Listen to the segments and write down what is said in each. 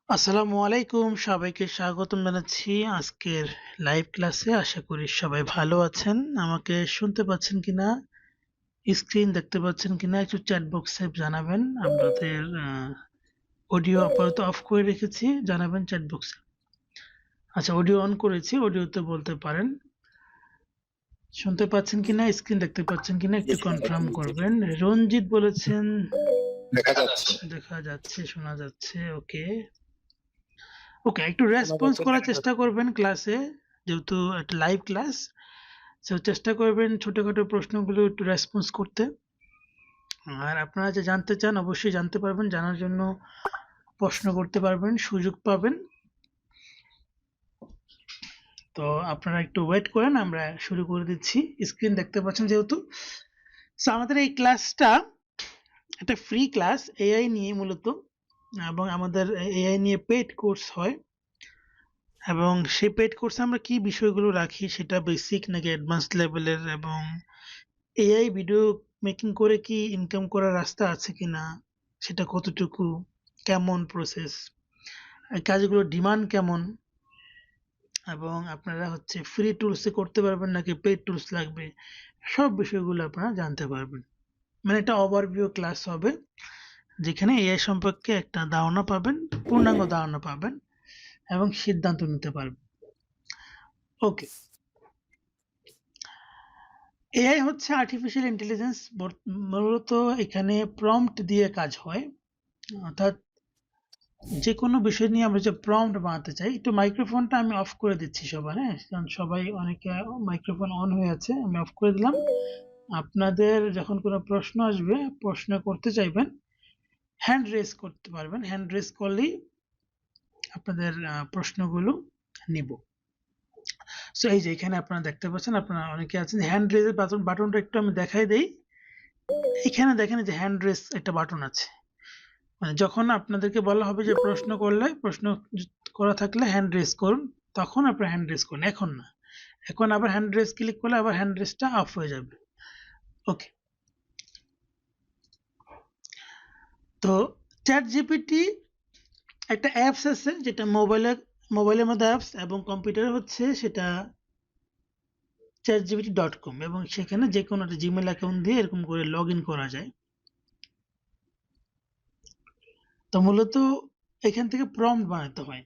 আসসালামু আলাইকুম, সবাইকে স্বাগতম জানাচ্ছি আজকের লাইভ ক্লাসে। আশা করি সবাই ভালো আছেন। আমাকে শুনতে পাচ্ছেন কিনা, স্ক্রিন দেখতে পাচ্ছেন কিনা একটু চ্যাট বক্সে জানাবেন। আপনাদের অডিও আপাতত অফ করে রেখেছি, জানাবেন চ্যাট বক্সে। আচ্ছা, অডিও অন করেছি, অডিওতে বলতে পারেন। শুনতে পাচ্ছেন কিনা, স্ক্রিন দেখতে পাচ্ছেন কিনা একটু কনফার্ম করবেন। রঞ্জিত বলেছেন দেখা যাচ্ছে। দেখা যাচ্ছে, শোনা যাচ্ছে। ওকে ওকে, একটু শোনা রেসপন্স যাচ্ছে, করার দেখা চেষ্টা যাচ্ছে। করবেন ক্লাসে, যেহেতু একটা লাইভ ক্লাস। চেষ্টা করবেন ছোটখাটো প্রশ্নগুলো একটু রেসপন্স করতে। আর আপনারা যে জানতে চান অবশ্যই জানতে পারবেন, জানার জন্য প্রশ্ন করতে পারবেন, সুযোগ পাবেন। তো আপনারা একটু ওয়েট করেন, আমরা শুরু করে দিচ্ছি। স্ক্রিন দেখতে পাচ্ছেন যেহেতু। সো আমাদের এই ক্লাসটা একটা ফ্রি ক্লাস এআই নিয়ে মূলত, এবং আমাদের এআই নিয়ে পেইড কোর্স হয়। এবং সেই পেইড কোর্সে আমরা কি বিষয়গুলো রাখি, সেটা বেসিক নাকি অ্যাডভান্স লেভেলের, এবং এআই ভিডিও মেকিং করে কি ইনকাম করার রাস্তা আছে কিনা, সেটা কতটুকু, কেমন প্রসেস, কাজগুলোর ডিমান্ড কেমন, এবং আপনারা হচ্ছে ফ্রি টুলসে করতে পারবেন নাকি পেইড টুলস লাগবে, সব বিষয়গুলো আপনারা জানতে পারবেন। মানে একটা ওভারভিউ ক্লাস হবে, যেখানে এআই সম্পর্কে একটা ধারণা পাবেন, পূর্ণাঙ্গ ধারণা পাবেন, এবং সিদ্ধান্ত নিতে পারবেন। ওকে, এআই হচ্ছে আর্টিফিশিয়াল ইন্টেলিজেন্স। মূলত এখানে প্রম্পট দিয়ে কাজ হয়, অর্থাৎ যে কোনো বিষয় নিয়ে আমরা যে প্রম্পট বানাতে চাই। একটু মাইক্রোফোনটা আমি অফ করে দিচ্ছি সবার, হ্যাঁ, কারণ সবাই অনেকে মাইক্রোফোন অন হয়ে আছে, আমি অফ করে দিলাম। আপনাদের যখন কোনো প্রশ্ন আসবে, প্রশ্ন করতে চাইবেন, হ্যান্ড রেজ করতে পারবেন। হ্যান্ড রেজ করলেই আপনাদের প্রশ্নগুলো নিব। সো এই যে এখানে আপনারা দেখতে পাচ্ছেন, আপনারা অনেকে আছেন। হ্যান্ড রেজের বাটনটা একটু আমি দেখাই দেই। এখানে দেখেন যে হ্যান্ড রেজ একটা বাটন আছে। মানে যখন আপনাদেরকে বলা হবে যে প্রশ্ন করলে, প্রশ্ন করা থাকলে হ্যান্ড রেজ করুন, তখন আপনারা হ্যান্ড রেজ করুন, এখন না। এখন আবার হ্যান্ড রেজ ক্লিক করলে আবার হ্যান্ড রেজটা অফ হয়ে যাবে। ওকে, তো চ্যাট জিপিটি একটা অ্যাপস আছে, যেটা মোবাইলের মধ্যে অ্যাপস, এবং কম্পিউটারে হচ্ছে সেটা ChatGPT.com, এবং সেখানে যে কোনো একটা জিমেল অ্যাকাউন্ট দিয়ে এরকম করে লগ ইন করা যায়। তো মূলত এখান থেকে প্রম্পট বানাতে হয়।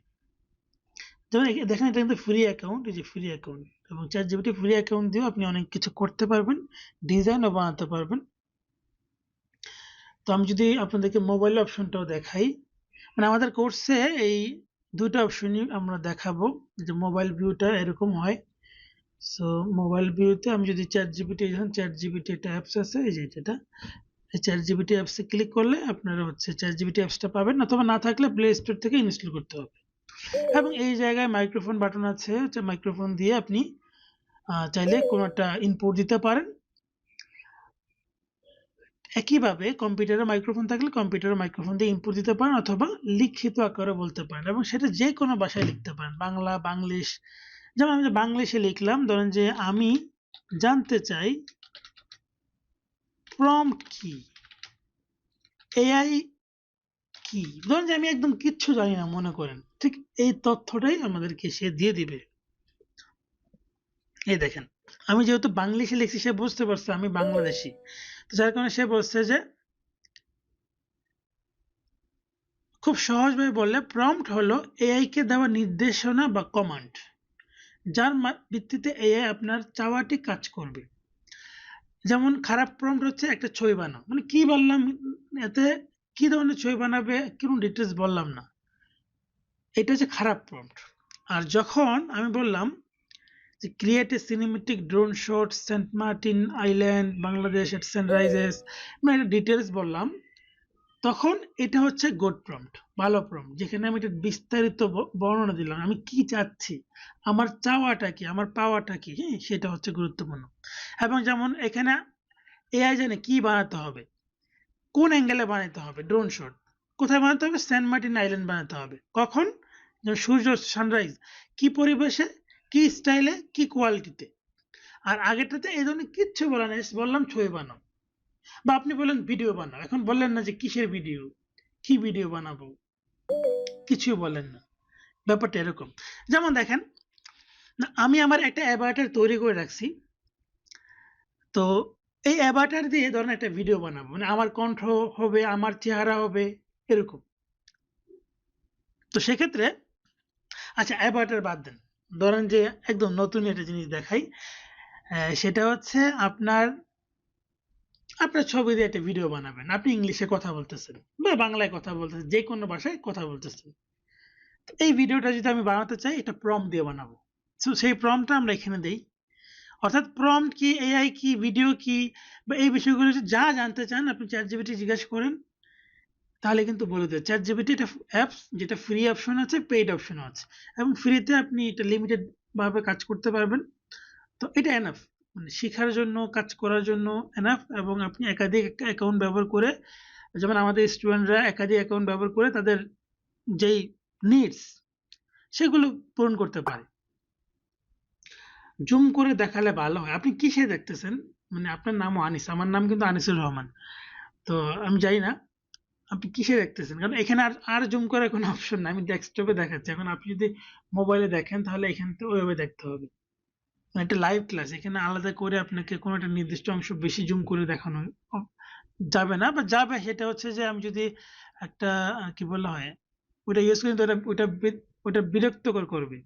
যেমন দেখেন, এটা কিন্তু ফ্রি অ্যাকাউন্ট, এই যে ফ্রি অ্যাকাউন্ট, এবং ChatGPT ফ্রি অ্যাকাউন্ট দিয়েও আপনি অনেক কিছু করতে পারবেন, ডিজাইনও বানাতে পারবেন। তো আমি যদি আপনাদেরকে মোবাইল অপশনটাও দেখাই, মানে আমাদের কোর্সে এই দুটো অপশনই আমরা দেখাবো। যে মোবাইল ভিউটা এরকম হয়। সো মোবাইল ভিউতে আমি যদি ChatGPT একটা অ্যাপস আছে, এই যে এটা, এই ChatGPT অ্যাপসে ক্লিক করলে আপনারা হচ্ছে ChatGPT অ্যাপসটা পাবেন, অথবা না থাকলে প্লে স্টোর থেকে ইনস্টল করতে হবে। এবং এই জায়গায় মাইক্রোফোন বাটন আছে, মাইক্রোফোন দিয়ে আপনি চাইলে কোনো একটা ইনপুট দিতে পারেন। একইভাবে কম্পিউটারে মাইক্রোফোন থাকলে কম্পিউটারে মাইক্রোফোন দিয়ে ইনপুট দিতে পারেন, অথবা লিখিত আকারে বলতে পারেন, এবং সেটা যে কোনো ভাষায় লিখতে পারেন, বাংলা, বাংলিশ। যেমন আমি বাংলিশে লিখলাম, ধরেন যে আমি জানতে চাই প্রম্পট কি, এআই কি। ধরেন যে আমি একদম কিচ্ছু জানি না মনে করেন, ঠিক এই তথ্যটাই আমাদেরকে সে দিয়ে দিবে। এই দেখেন, আমি যেহেতু বাংলিশে লিখছি, সে বুঝতে পারছে আমি বাংলাদেশি, তো যার কারণে সে বলছে যে, খুব সহজভাবে বললে প্রম্পট হলো এআই কে দেওয়া নির্দেশনা বা কমান্ড, যার ভিত্তিতে এআই আপনার চাওয়াটি কাজ করবে। যেমন খারাপ প্রম্পট হচ্ছে একটা ছবি বানাও, মানে কি বললাম, এতে কি ধরনের ছবি বানাবে কোনো ডিটেলস বললাম না, এটা হচ্ছে খারাপ প্রম্পট। আর যখন আমি বললাম যে create a cinematic drone shot Saint Martin Island Bangladesh at sunrises, মানে একটা ডিটেলস বললাম, তখন এটা হচ্ছে গুড প্রম্পট, ভালো প্রম্পট, যেখানে আমি এটা বিস্তারিত বর্ণনা দিলাম, আমি কি চাচ্ছি, আমার চাওয়াটা কি, আমার পাওয়াটা কি, হ্যাঁ, সেটা হচ্ছে গুরুত্বপূর্ণ। এবং যেমন এখানে এআই জানে কি বানাতে হবে, কোন অ্যাঙ্গেলে বানাতে হবে, ড্রোন শট কোথায় বানাতে হবে, সেন্ট মার্টিন আইল্যান্ড বানাতে হবে, কখন, যেমন সূর্য সানরাইজ, কি পরিবেশে, কি স্টাইলে, কি কোয়ালিটিতে। আর আগেরটাতে এই ধরনের কিচ্ছু বলা নেই, বললাম ছবি বানাও, বা আপনি বললেন ভিডিও বানাও। এখন বললেন না যে কিসের ভিডিও, কি ভিডিও বানাবো, কিছুই বলেন না। ব্যাপারটা এরকম। যেমন দেখেন, না আমি আমার একটা অ্যাভাটার তৈরি করে রাখছি। তো এই অ্যাভাটার দিয়ে ধরেন একটা ভিডিও বানাবো। মানে আমার কণ্ঠ হবে, আমার চেহারা হবে, এরকম। তো সেক্ষেত্রে আচ্ছা অ্যাভাটার বাদ দেন। ধরেন যে একদম নতুন একটা জিনিস দেখাই। সেটা হচ্ছে আপনার ছবি দিয়ে একটা ভিডিও বানাবেন। আপনি ইংলিশে কথা বলতেছেন বা বাংলায় কথা বলতেছেন, যেকোনো ভাষায় কথা বলতেছেন। তো এই ভিডিওটা যদি আমি বানাতে চাই, এটা প্রম্পট দিয়ে বানাবো। সো সেই প্রম্পটটা আমরা এখানে দেই। অর্থাৎ প্রম্পট কি, এআই কি, ভিডিও কি বা এই বিষয়গুলো যা জানতে চান আপনি চ্যাটজিপিটি জিজ্ঞাসা করেন, তাহলে কিন্তু বলে দেয়। চ্যাটজিপিটি একটা অ্যাপস, যেটা ফ্রি অপশন আছে, পেইড অপশনও আছে, এবং ফ্রিতে আপনি এটা লিমিটেড ভাবে কাজ করতে পারবেন। তো এটা এনাফ, মানে শেখার জন্য, কাজ করার জন্য এনাফ। এবং আপনি একাধিক অ্যাকাউন্ট ব্যবহার করে, যেমন আমাদের স্টুডেন্টরা একাধিক অ্যাকাউন্ট ব্যবহার করে তাদের যেই নিডস সেগুলো পূরণ করতে পারে। জুম করে দেখালে ভালো হয়। আপনি কিসে দেখতেছেন? মানে আপনার নামও আনিস, আমার নাম কিন্তু আনিসুর রহমান। তো আমি জানি না আপনি কিসে দেখতেছেন, কারণ এখানে আর জুম করার কোনো অপশন নাই। আমি ডেস্কটপে দেখাচ্ছি। এখন আপনি যদি মোবাইলে দেখেন তাহলে এখানে তো ওইভাবে দেখতে হবে। মানে একটা লাইভ ক্লাস, এখানে আলাদা করে আপনাকে কোনো একটা নির্দিষ্ট অংশ বেশি জুম করে দেখানো যাবে না, বা যাবে সেটা হচ্ছে যে আমি যদি একটা কি বলা হয় ওটা ইউজ করি, তো ওটা বিরক্তকর করবে।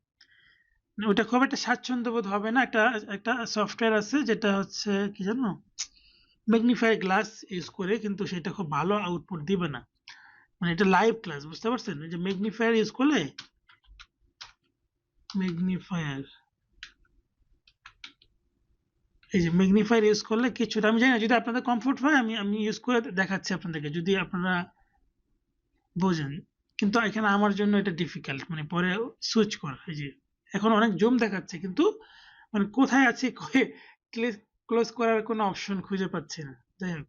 মানে ওটা খুব একটা স্বাচ্ছন্দ্য বোধ হবে না। একটা একটা সফটওয়্যার আছে যেটা হচ্ছে কি জানো, ম্যাগনিফাই গ্লাস ইউজ করে, কিন্তু সেটা খুব ভালো আউটপুট দিবে না। মানে এটা লাইভ ক্লাস, বুঝতে পারছেন? এই যে ম্যাগনিফায়ার ইউজ করলে, ম্যাগনিফায়ার এই যে ম্যাগনিফায়ার ইউজ করলে কিছুটা, আমি জানি না, যদি আপনাদের কমফোর্ট হয় আমি আমি ইউজ করে দেখাচ্ছি আপনাদেরকে, যদি আপনারা বোঝেন। কিন্তু এখানে আমার জন্য এটা ডিফিকাল্ট, মানে পরে সুইচ করা। এই যে এখন অনেক জুম দেখাচ্ছে, কিন্তু মানে কোথায় আছে ক্লোজ করার কোনো অপশন খুঁজে পাচ্ছি না। যাই হোক,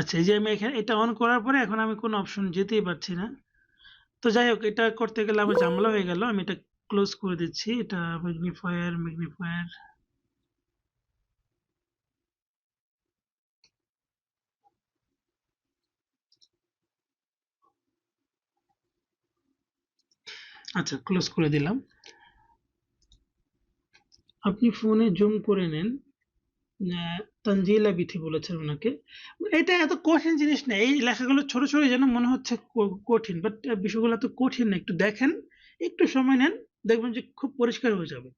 আচ্ছা এই যে আমি এখানে এটা অন করার পরে এখন আমি কোনো অপশন যেতেই পারছি না। তো যাই হোক, এটা করতে গেলে আমার ঝামেলা হয়ে গেল। আমি এটা ক্লোজ করে দিচ্ছি। এটা ম্যাগনিফায়ার। আচ্ছা ক্লোজ করে দিলাম। আপনি ফোনে জুম করে নেন। তানজিলা বিথি বলেছেন ওনাকে। এটা এত কঠিন জিনিস না। এই লেখাগুলো ছোট ছোট যেন মনে হচ্ছে কঠিন, বাট বিষয়গুলো এত কঠিন না। একটু দেখেন, একটু সময় নেন, দেখবেন যে খুব পরিষ্কার হয়ে যাবে।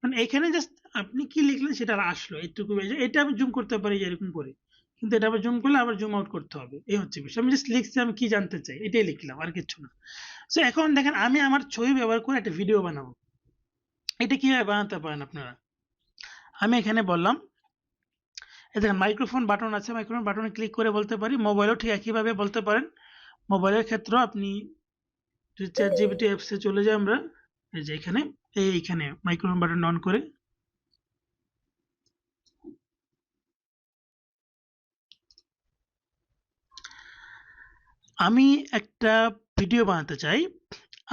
মানে এখানে জাস্ট আপনি কি লিখলেন সেটা আসলো এইটুকু। এটা আমি জুম করতে পারি যে এরকম করে, কিন্তু এটা আবার জুম করলে আবার জুম আউট করতে হবে। এই হচ্ছে বিষয়। আমি জাস্ট লিখছি আমি কি জানতে চাই, এটাই লিখলাম, আর কিছু না। সো এখন দেখেন, আমি আমার ছবি ব্যবহার করে একটা ভিডিও বানাবো। এটা কিভাবে বানাতে পারেন আপনারা? আমি এখানে বললাম, এই দেখেন মাইক্রোফোন বাটন আছে, মাইক্রোফোন বাটনে ক্লিক করে বলতে পারি। মোবাইলেও ঠিক একইভাবে বলতে পারেন। মোবাইলের ক্ষেত্রেও আপনি যদি চ্যাট জিপিটি অ্যাপসে চলে যাই আমরা, এই যে এখানে, এইখানে মাইক্রোফোন বাটন অন করে আমি একটা ভিডিও বানাতে চাই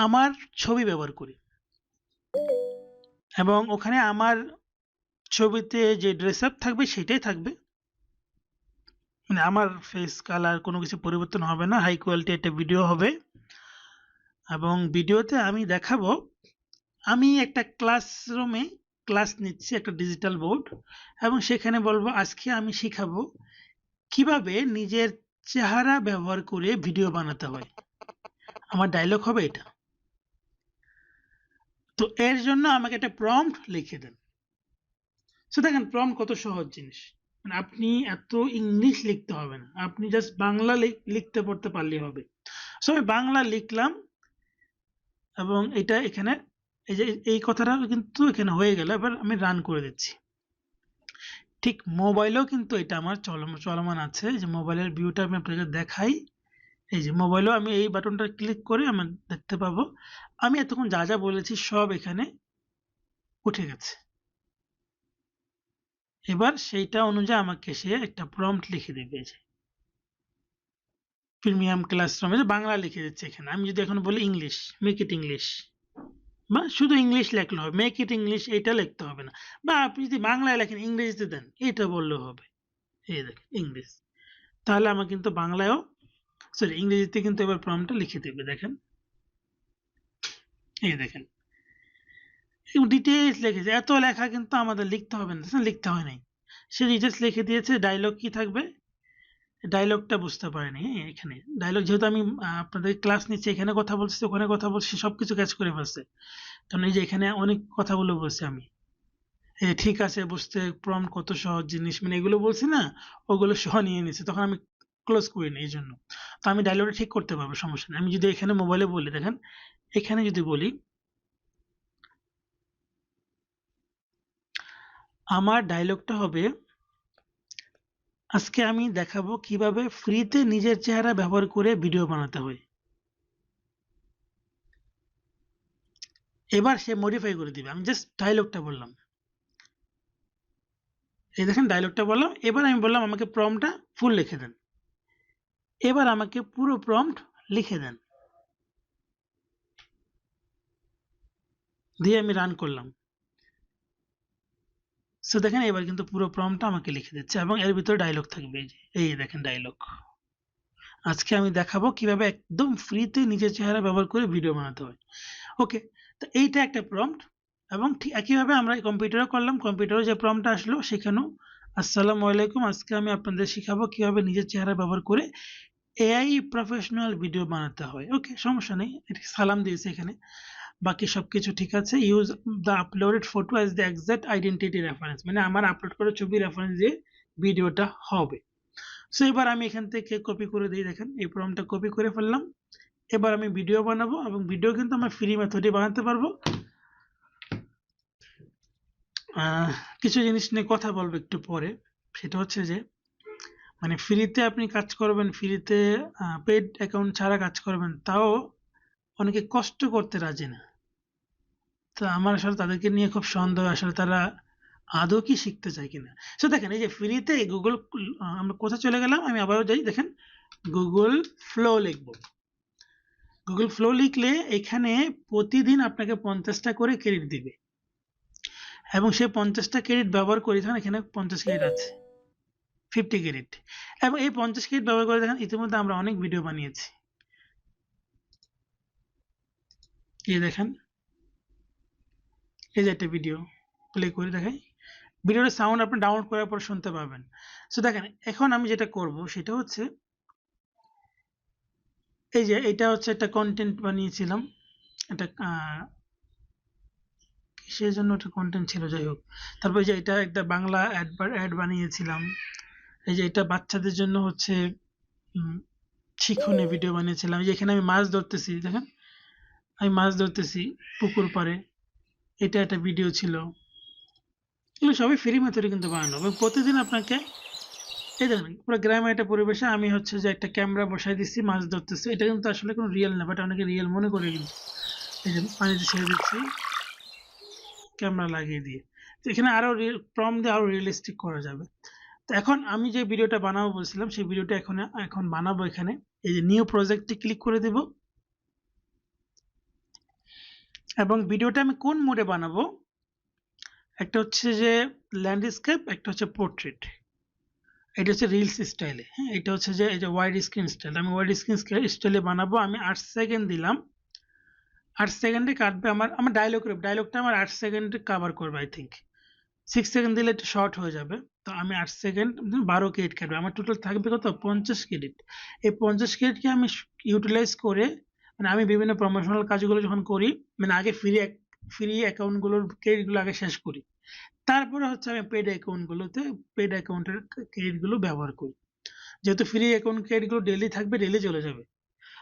আমার ছবি ব্যবহার করি, এবং ওখানে আমার ছবিতে যে ড্রেস আপ থাকবে সেটাই থাকবে। মানে আমার ফেস কালার কোনো কিছু পরিবর্তন হবে না। হাই কোয়ালিটি একটা ভিডিও হবে, এবং ভিডিওতে আমি দেখাবো আমি একটা ক্লাসরুমে ক্লাস নিচ্ছি, একটা ডিজিটাল বোর্ড, এবং সেখানে বলবো আজকে আমি শিখাবো কিভাবে নিজের চেহারা ব্যবহার করে ভিডিও বানাতে হয়। আমার ডায়লগ হবে এটা। তো এর জন্য আমাকে একটা প্রম্পট লিখে দেন। সো দেখেন প্রম্পট কত সহজ জিনিস। মানে আপনি এত ইংলিশ লিখতে হবে না, আপনি জাস্ট বাংলা লিখতে পড়তে পারলেই হবে। সো আমি বাংলা লিখলাম, এবং এটা এখানে এই যে এই কথাটা কিন্তু এখানে হয়ে গেল। এবার আমি রান করে দিচ্ছি। ঠিক মোবাইলেও কিন্তু এটা আমার চলমান আছে। যে মোবাইলের ভিউটা আমি আপনাকে দেখাই। এই যে মোবাইলেও আমি এই বাটনটা ক্লিক করে আমি দেখতে পাবো আমি এতক্ষণ যা যা বলেছি সব এখানে উঠে গেছে। এবার সেইটা অনুযায়ী আমাকে সে একটা প্রম্পট লিখে দেবে। যে প্রিমিয়াম ক্লাসরুমে বাংলা লিখে দিচ্ছে এখানে। আমি যদি এখন বলি ইংলিশ, মেক ইট ইংলিশ, বা শুধু ইংলিশ লেখলে হবে, মেক ইট ইংলিশ এটা লিখতে হবে না, বা আপনি যদি বাংলায় লেখেন ইংরেজিতে দেন এটা বললেও হবে। এই দেখেন ইংলিশ, তাহলে আমার কিন্তু বাংলায়ও সরি ইংরেজিতে কিন্তু এবার প্রম্পটটা লিখে দেবে। দেখেন এই দেখেন ডিটেলস লিখেছে, এত লেখা কিন্তু আমাদের লিখতে হবে না, লিখতে হয় নাই, সে ডিটেলস লিখে দিয়েছে। ডায়লগ কি থাকবে, ডায়লগটা বুঝতে পারেনি। হ্যাঁ, এখানে ডায়লগ যেহেতু আমি আপনাদের ক্লাস নিচ্ছি, এখানে কথা বলছি ওখানে কথা বলছি, সবকিছু ক্যাচ করে ফেলছে। কারণ এই যে এখানে অনেক কথাগুলো বলছি আমি, ঠিক আছে বুঝতে, প্রম্পট কত সহজ জিনিস, মানে এগুলো বলছি না, ওগুলো সহ নিয়ে নিচ্ছে, তখন আমি ক্লোজ করি না এই জন্য। তো আমি ডায়লগটা ঠিক করতে পারবো, সমস্যা নেই। আমি যদি এখানে মোবাইলে বলি, দেখেন এখানে যদি বলি আমার ডায়লগটা হবে, আজকে আমি দেখাবো কিভাবে ফ্রিতে নিজের চেহারা ব্যবহার করে ভিডিও বানাতে হয়। এবার সে মডিফাই করে দিবে, আমি জাস্ট ডায়লগটা বললাম। এই দেখেন ডায়লগটা বললাম, এবার আমি বললাম আমাকে প্রম্পটটা ফুল লিখে দেন। এবার আমাকে পুরো প্রম্পট লিখে দেন, দিয়ে আমি রান করলাম। সো দেখেন এবার কিন্তু পুরো প্রম্পটটা আমাকে লিখে দিচ্ছে, এবং এর ভিতরে ডায়লগ থাকবে। এই দেখেন ডায়লগ, আজকে আমি দেখাবো কিভাবে একদম ফ্রিতে নিজের চেহারা ব্যবহার করে ভিডিও বানাতে হয়। ওকে, তো এইটা একটা প্রম্পট। এবং ঠিক একইভাবে আমরা কম্পিউটারও করলাম, কম্পিউটারে যে প্রম্পটটা আসলো সেখানেও আসসালামু আলাইকুম, আজকে আমি আপনাদের শিখাবো কিভাবে নিজের চেহারা ব্যবহার করে এআই প্রফেশনাল ভিডিও বানাতে হয়। ওকে, সমস্যা নেই, এটা সালাম দিয়েছে এখানে, বাকি সবকিছু ঠিক আছে। Use the uploaded photo as the exact identity reference, মানে আমার আপলোড করা ছবি রেফারেন্স দিয়ে ভিডিওটা হবে। সো এবার আমি এখান থেকে কপি করে দিই, দেখেন এই প্রম্পটটা কপি করে ফেললাম। এবার আমি ভিডিও বানাবো, এবং ভিডিও কিন্তু আমরা ফ্রি মেথডে বানাতে পারবো। কিছু জিনিস নিয়ে কথা বলবো একটু পরে, সেটা হচ্ছে যে মানে ফ্রিতে আপনি কাজ করবেন, ফ্রিতে পেড অ্যাকাউন্ট ছাড়া কাজ করবেন, তাও অনেকে কষ্ট করতে রাজি না। তো আমার আসলে তাদেরকে নিয়ে খুব সন্দেহ, আসলে তারা আদৌ কি শিখতে চায় কিনা। সো দেখেন এই যে ফ্রিতে গুগল, আমরা কোথায় চলে গেলাম, আমি আবারও যাই, দেখেন গুগল ফ্লো লিখবো। গুগল ফ্লো লিখলে এখানে প্রতিদিন আপনাকে 50টা করে ক্রেডিট দিবে, এবং সেই 50টা ক্রেডিট ব্যবহার করে দেখেন এখানে 50 ক্রেডিট আছে, 50 ক্রেডিট। এবং এই 50 ক্রেডিট ব্যবহার করে দেখেন ইতিমধ্যে আমরা অনেক ভিডিও বানিয়েছি। এই দেখেন এই যে একটা ভিডিও প্লে করে দেখাই, ভিডিওর সাউন্ড আপনি ডাউনলোড করার পর শুনতে পাবেন। সো দেখেন এখন আমি যেটা করব সেটা হচ্ছে, এই যে এটা হচ্ছে একটা কন্টেন্ট বানিয়েছিলাম, এটা কিসের জন্য একটা কন্টেন্ট ছিল, যাই হোক। তারপর যে এটা একটা বাংলা অ্যাড বানিয়েছিলাম। এই যে এটা বাচ্চাদের জন্য হচ্ছে শিক্ষণীয় ভিডিও বানিয়েছিলাম। এই যে এখানে আমি মাছ ধরতেছি, দেখেন আমি মাছ ধরতেছি পুকুর পাড়ে, এটা একটা ভিডিও ছিল। এগুলো সবই ফ্রি মেথডে কিন্তু বানানো, এবং প্রতিদিন আপনাকে এই দেখেন পুরো গ্রামে একটা পরিবেশে আমি হচ্ছে যে একটা ক্যামেরা বসাই দিচ্ছি, মাছ ধরতেছি। এটা কিন্তু আসলে কোনো রিয়েল না, বাট অনেকে রিয়েল মনে করে কিন্তু। এই যে পানিতে ছেড়ে দিচ্ছি ক্যামেরা লাগিয়ে দিয়ে। তো এখানে আরো প্রম্পট দিয়ে আরো রিয়েলিস্টিক করা যাবে। তো এখন আমি যে ভিডিওটা বানাবো বলছিলাম, সেই ভিডিওটা এখন বানাবো। এখানে এই যে নিউ প্রজেক্টে ক্লিক করে দেব, এবং ভিডিওটা আমি কোন মোডে বানাবো, একটা হচ্ছে যে ল্যান্ডস্কেপ, একটা হচ্ছে পোর্ট্রেট, এটা হচ্ছে রিলস স্টাইলে। হ্যাঁ, এটা হচ্ছে যে এই যে ওয়াইড স্ক্রিন স্টাইল, আমি ওয়াইড স্ক্রিন স্টাইলে বানাবো। আমি 8 সেকেন্ড দিলাম, 8 সেকেন্ডে কাটবে আমার ডায়লগটা আমার 8 সেকেন্ডে কভার করবে। আই থিঙ্ক 6 সেকেন্ড দিলে একটু শর্ট হয়ে যাবে। তো আমি 8 সেকেন্ড 12 ক্রেডিট কাটবে, আমার টোটাল থাকবে কত, 50 ক্রেডিট। এই 50 ক্রেডিটকে আমি ইউটিলাইজ করে, মানে আমি বিভিন্ন প্রমোশনাল কাজগুলো যখন করি, মানে আগে ফ্রি অ্যাকাউন্টগুলোর ক্রেডিটগুলো আগে শেষ করি, তারপরে হচ্ছে আমি পেড অ্যাকাউন্টের ক্রেডিটগুলো ব্যবহার করি। যেহেতু ফ্রি অ্যাকাউন্ট ক্রেডিটগুলো ডেইলি থাকবে, ডেইলি চলে যাবে।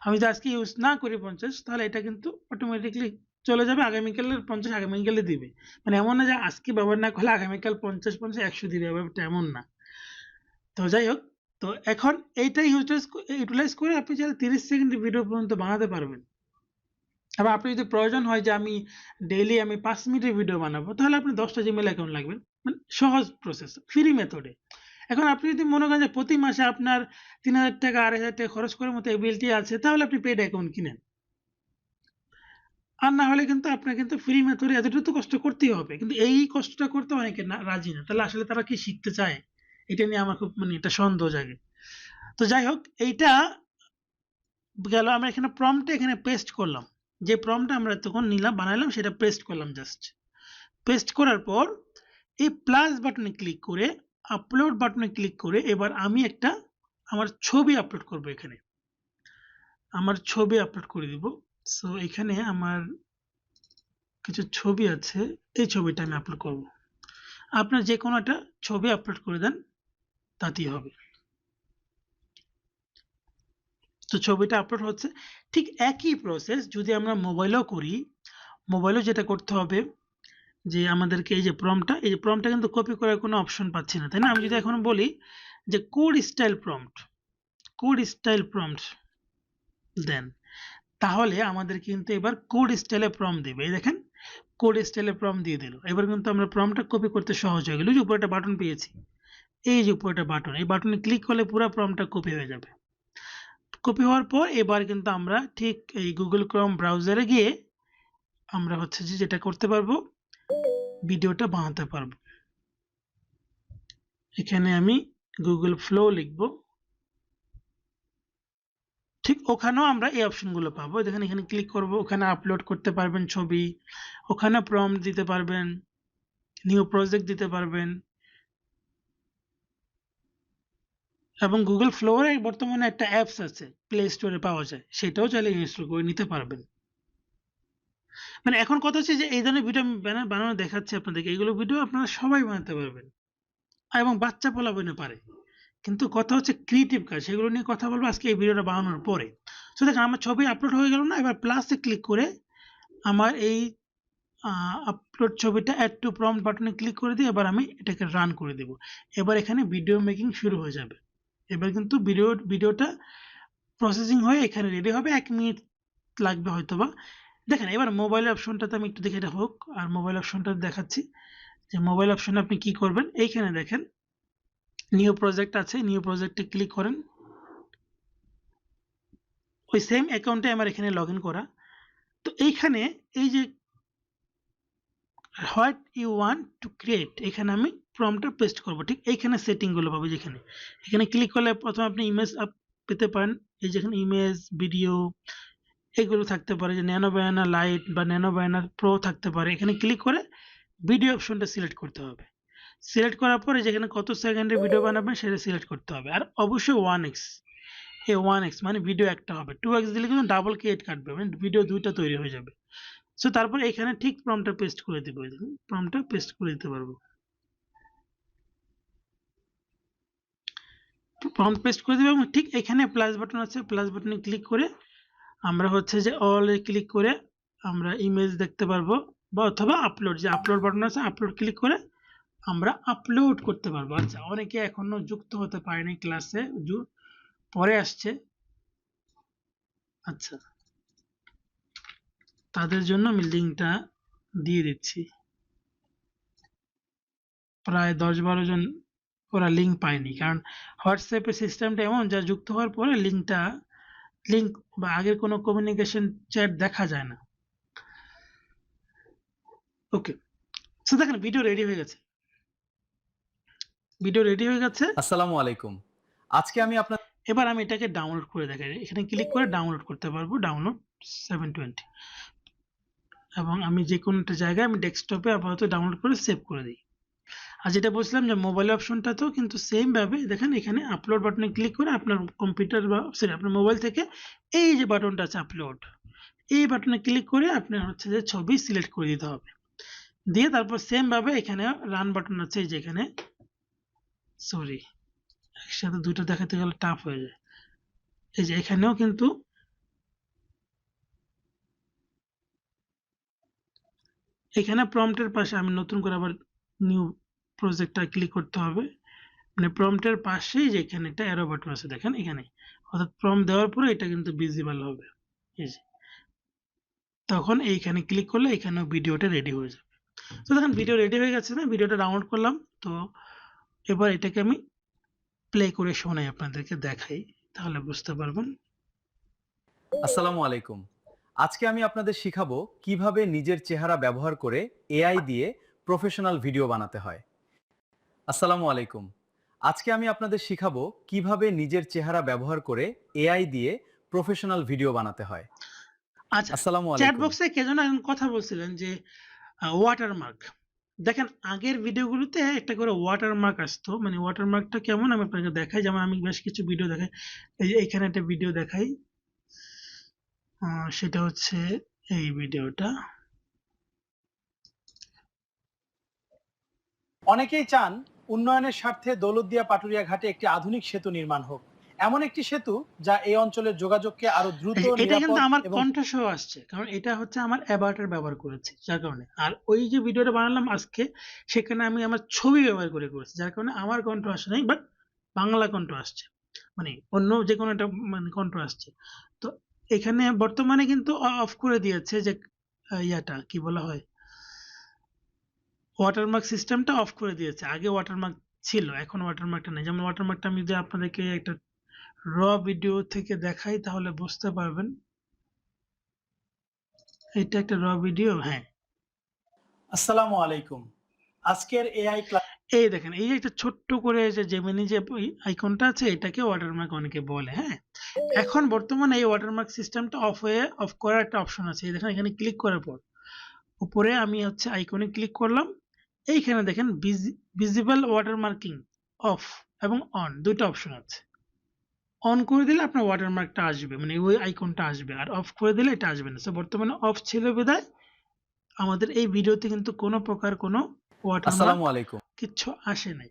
আমি যদি আজকে ইউজ না করি 50, তাহলে এটা কিন্তু অটোমেটিকলি চলে যাবে, আগামীকালের 50 আগামীকালে দিবে। মানে এমন না যে আজকে ব্যবহার না করলে আগামীকাল 50 100 দিবে, ব্যাপারটা এমন না। তো যাই হোক, তো এখন এইটা ইউটিলাইজ করে আপনি চাইলে 30 সেকেন্ডের ভিডিও পর্যন্ত বানাতে পারবেন। আবার আপনি যদি প্রয়োজন হয় যে আমি ডেইলি 5 মিনিটের ভিডিও বানাবো, তাহলে আপনি 10টা জিমেল অ্যাকাউন্ট লাগবে। মানে সহজ প্রসেস, ফ্রি মেথডে। এখন আপনি যদি মনে করেন যে প্রতি মাসে আপনার ৩,০০০ টাকা ২,৫০০ টাকা খরচ করার মতো এবিলিটি আছে, তাহলে আপনি পেইড অ্যাকাউন্ট কিনেন। আর না হলে কিন্তু আপনার কিন্তু ফ্রি মেথডে এতটুকু তো কষ্ট করতেই হবে। কিন্তু এই কষ্টটা করতে অনেকে রাজি না। তাহলে আসলে তারা কি শিখতে চায়? এটা নিয়ে আমার খুব একটা সন্দেহ জাগে। তো যাই হোক, এইটা গেল। আমরা এখানে প্রম্পটটা এখানে পেস্ট করলাম। যে প্রম্পটটা আমরা তখন বানাইলাম সেটা পেস্ট করলাম জাস্ট। পেস্ট করার পর এই প্লাস বাটনে ক্লিক করে আপলোড বাটনে ক্লিক করে এবার আমি একটা আমার ছবি আপলোড করব এখানে। আমার ছবি আপলোড করে দিব। সো এখানে আমার কিছু ছবি আছে, এই ছবিটা আমি আপলোড করব। আপনার যে কোনো একটা ছবি আপলোড করে দেন, তাতেই হবে। তো ছবিটা আপলোড হচ্ছে। ঠিক একই প্রসেস যদি আমরা মোবাইলেও করি, মোবাইলেও যেটা করতে হবে যে আমাদেরকে এই যে প্রম্পটটা কিন্তু কপি করার কোনো অপশন পাচ্ছি না, তাই না? আমি যদি এখন বলি যে কোড স্টাইল প্রম্পট দেন, তাহলে আমাদের কিন্তু এবার কোড স্টাইলে প্রম্পট দেবে। এই দেখেন, কোড স্টাইলে প্রম্পট দিয়ে দিল। এবার কিন্তু আমরা প্রম্পটটা কপি করতে সহজ হয়ে গেল। যে উপরে একটা বাটন পেয়েছি, এই যে উপরে একটা বাটন, এই বাটনে ক্লিক করলে পুরো প্রম্পটটা কপি হয়ে যাবে। কপি হওয়ার পর এবার কিন্তু আমরা ঠিক এই গুগল ক্রোম ব্রাউজারে গিয়ে আমরা হচ্ছে যে যেটা করতে পারবো, ভিডিওটা বানাতে পারবো। এখানে আমি গুগল ফ্লো লিখব। ঠিক ওখানেও আমরা এই অপশনগুলো পাবো। দেখেন এখানে ক্লিক করব, ওখানে আপলোড করতে পারবেন ছবি, ওখানে প্রম্পট দিতে পারবেন, নিউ প্রজেক্ট দিতে পারবেন, এবং গুগল ফ্লোরে বর্তমানে একটা অ্যাপস আছে, প্লে স্টোরে পাওয়া যায়, সেটাও চাইলে ইনস্টল করে নিতে পারবেন। মানে এখন কথা হচ্ছে যে এই ধরনের ভিডিও আমি বানানো দেখাচ্ছি আপনাদেরকে, এইগুলো ভিডিও আপনারা সবাই বানাতে পারবেন এবং বাচ্চা পোলাপানও পারে। কিন্তু কথা হচ্ছে ক্রিয়েটিভ কাজ, সেগুলো নিয়ে কথা বলবো আজকে এই ভিডিওটা বানানোর পরে। সো দেখেন আমার ছবি আপলোড হয়ে গেল না? এবার প্লাসে ক্লিক করে আমার এই আপলোড ছবিটা অ্যাড টু প্রম্পট বাটনে ক্লিক করে দিয়ে এবার আমি এটাকে রান করে দেব। এবার এখানে ভিডিও মেকিং শুরু হয়ে যাবে। এবার কিন্তু ভিডিওটা প্রসেসিং হয়ে এখানে রেডি হবে। 1 মিনিট লাগবে হয়তোবা। দেখেন এবার মোবাইল অপশনটাতে আমি একটু দেখে এটা হোক, আর মোবাইল অপশনটা দেখাচ্ছি যে মোবাইল অপশনে আপনি কি করবেন। এইখানে দেখেন নিউ প্রজেক্ট আছে, নিউ প্রজেক্টে ক্লিক করেন। ওই সেম অ্যাকাউন্টে আমার এখানে লগ ইন করা। তো এইখানে এই যে what you want to create, এখানে আমি প্রম্পটটা পেস্ট করব। ঠিক এইখানে সেটিংগুলো পাবো, যেখানে এখানে ক্লিক করলে প্রথমে আপনি ইমেজ পেতে পারেন। এই যেখানে ইমেজ, ভিডিও এগুলো থাকতে পারে, যে ন্যানো ব্যানার লাইট বা ন্যানো ব্যানার প্রো থাকতে পারে। এখানে ক্লিক করে ভিডিও অপশনটা সিলেক্ট করতে হবে। সিলেক্ট করার পরে যেখানে কত সেকেন্ডের ভিডিও বানাবেন সেটা সিলেক্ট করতে হবে। আর অবশ্যই 1x, এই 1x মানে ভিডিও একটা হবে। 2x দিলে কিন্তু ডাবল ক্রিয়েট কাটবে, মানে ভিডিও দুইটা তৈরি হয়ে যাবে। সো তারপর এখানে ঠিক প্রম্পটটা পেস্ট করে দেবো। প্রম্পটটা পেস্ট করে দিতে পারবো। প্রম্পট পেস্ট করে দেবো এবং ঠিক এখানে প্লাস বাটন আছে, প্লাস বাটনে ক্লিক করে আমরা হচ্ছে যে অল এ ক্লিক করে আমরা ইমেজ দেখতে পারবো, বা অথবা আপলোড, যে আপলোড বাটন আছে আপলোড ক্লিক করে আমরা আপলোড করতে পারবো। আচ্ছা, অনেকে এখনো যুক্ত হতে পারেনি ক্লাসে, পরে আসছে। আচ্ছা, তাদের জন্য আমি লিঙ্কটা দিয়ে দিচ্ছি। প্রায় 10-12 জন ওরা লিঙ্ক পায়নি, কারণ হোয়াটসঅ্যাপের সিস্টেমটা এমন যা যুক্ত হওয়ার পরে লিঙ্ক বা আগের কোনো কমিউনিকেশন চ্যাট দেখা যায় না। ওকে, সো দেখেন ভিডিও রেডি হয়ে গেছে। আসসালামু আলাইকুম। আজকে আমি আপনার এবার আমি এটাকে ডাউনলোড করে দেখাই। এখানে ক্লিক করে ডাউনলোড করতে পারবো, ডাউনলোড 720, এবং আমি যে কোনো একটা জায়গায় আমি ডেস্কটপে আপাতত ডাউনলোড করে সেভ করে দিই। আর যেটা বলছিলাম যে মোবাইল অপশনটাতেও কিন্তু সেম ভাবে দেখেন, এখানে আপলোড বাটনে ক্লিক করে আপনার কম্পিউটার বা আপনার মোবাইল থেকে এই যে বাটনটা আছে আপলোড, এই বাটনে ক্লিক করে আপনার হচ্ছে যে ছবি সিলেক্ট করে দিতে হবে। দিয়ে তারপর সেম ভাবে এখানে রান বাটন আছে, এই যে এখানে, সরি একসাথে দুটো দেখাতে গেলে টাফ হয়ে যায়। এই যে এখানেও কিন্তু এখানে প্রম্পটের পাশে আমি নতুন করে আবার নিউ প্রজেক্টটা ক্লিক করতে হবে। মানে প্রম্পটের পাশেই যে এখানে একটা অ্যারো বাটন আছে দেখেন এখানে, অর্থাৎ প্রম্পট দেওয়ার পরে এটা কিন্তু ভিজিবল হবে। এই যে তখন এইখানে ক্লিক করলে এখানেও ভিডিওটা রেডি হয়ে যাবে। তো দেখেন ভিডিও রেডি হয়ে গেছে না? ভিডিওটা ডাউনলোড করলাম। তো এবার এটাকে আমি প্লে করে শোনাই, আপনাদেরকে দেখাই, তাহলে বুঝতে পারবেন। আসসালামু আলাইকুম। আজকে আমি আপনাদের শিখাবো কিভাবে নিজের চেহারা ব্যবহার করে এআই দিয়ে প্রফেশনাল ভিডিও বানাতে হয়। আসসালামু আলাইকুম। আজকে আমি আপনাদের শিখাবো কিভাবে নিজের চেহারা ব্যবহার করে এআই দিয়ে প্রফেশনাল ভিডিও বানাতে হয়। আচ্ছা, আসসালামু চ্যাট আলাইকুম। বক্সে কে যেন একজন কথা বলছিলেন যে ওয়াটারমার্ক। দেখেন আগের ভিডিওগুলোতে একটা করে ওয়াটারমার্ক আসতো। মানে ওয়াটারমার্কটা কেমন আমি আপনাকে দেখাই। যেমন আমি বেশ কিছু ভিডিও দেখাই। এই যে এখানে একটা ভিডিও দেখাই। সেটা হচ্ছে এই ভিডিওটা। অনেকেই চান উন্নয়নের স্বার্থে দৌলতদিয়া পাটুরিয়া ঘাটে একটি আধুনিক সেতু নির্মাণ হোক, এমন একটি সেতু যা এই অঞ্চলের যোগাযোগকে আরো দ্রুত, এটা কিন্তু নিরাপদ আমার এবং কণ্ঠ সহ আসছে, কারণ এটা হচ্ছে আমার অ্যাভাটার ব্যবহার করেছি যার কারণে। আর ওই যে ভিডিওটা বানালাম আজকে, সেখানে আমি আমার ছবি ব্যবহার করে করেছি, যার কারণে আমার কণ্ঠ আসে নাই, বাট বাংলা কণ্ঠ আসছে। মানে অন্য যে কোনো একটা মানে কণ্ঠ আসছে। তো এখানে বর্তমানে কিন্তু অফ করে দিয়েছে যে ইয়াটা কি বলা হয়, ওয়াটারমার্ক সিস্টেমটা অফ করে দিয়েছে। আগে ওয়াটারমার্ক ছিল, এখন ওয়াটারমার্কটা নেই। যেমন ওয়াটারমার্কটা আমি যদি আপনাদেরকে একটা ভিডিও থেকে দেখাই তাহলে বুঝতে পারবেন। এটা একটা ভিডিও, হ্যাঁ। আসসালামু আলাইকুম। আজকের এআই ক্লাস এই দেখেন, এই যে একটা ছোট্ট করে যে জেমিনি যে আইকনটা আছে, এটাকে ওয়াটারমার্ক অনেকে বলে, হ্যাঁ। এখন বর্তমানে এই ওয়াটারমার্ক সিস্টেমটা অফ করার একটা অপশন আছে। এই দেখেন এখানে ক্লিক করার পর উপরে আমি হচ্ছে আইকনে ক্লিক করলাম। এইখানে দেখেন ভিজিবল ওয়াটারমার্কিং অফ এবং অন দুইটা অপশন আছে। অন করে দিলে আপনার ওয়াটারমার্কটা আসবে, মানে ওই আইকনটা আসবে, আর অফ করে দিলে এটা আসবে না। সো বর্তমানে অফ ছিল বিধায় আমাদের এই ভিডিওতে কিন্তু কোনো প্রকার কোনো ওয়াটারমার্ক আসসালামু আলাইকুম। কিচ্ছু আসে নাই।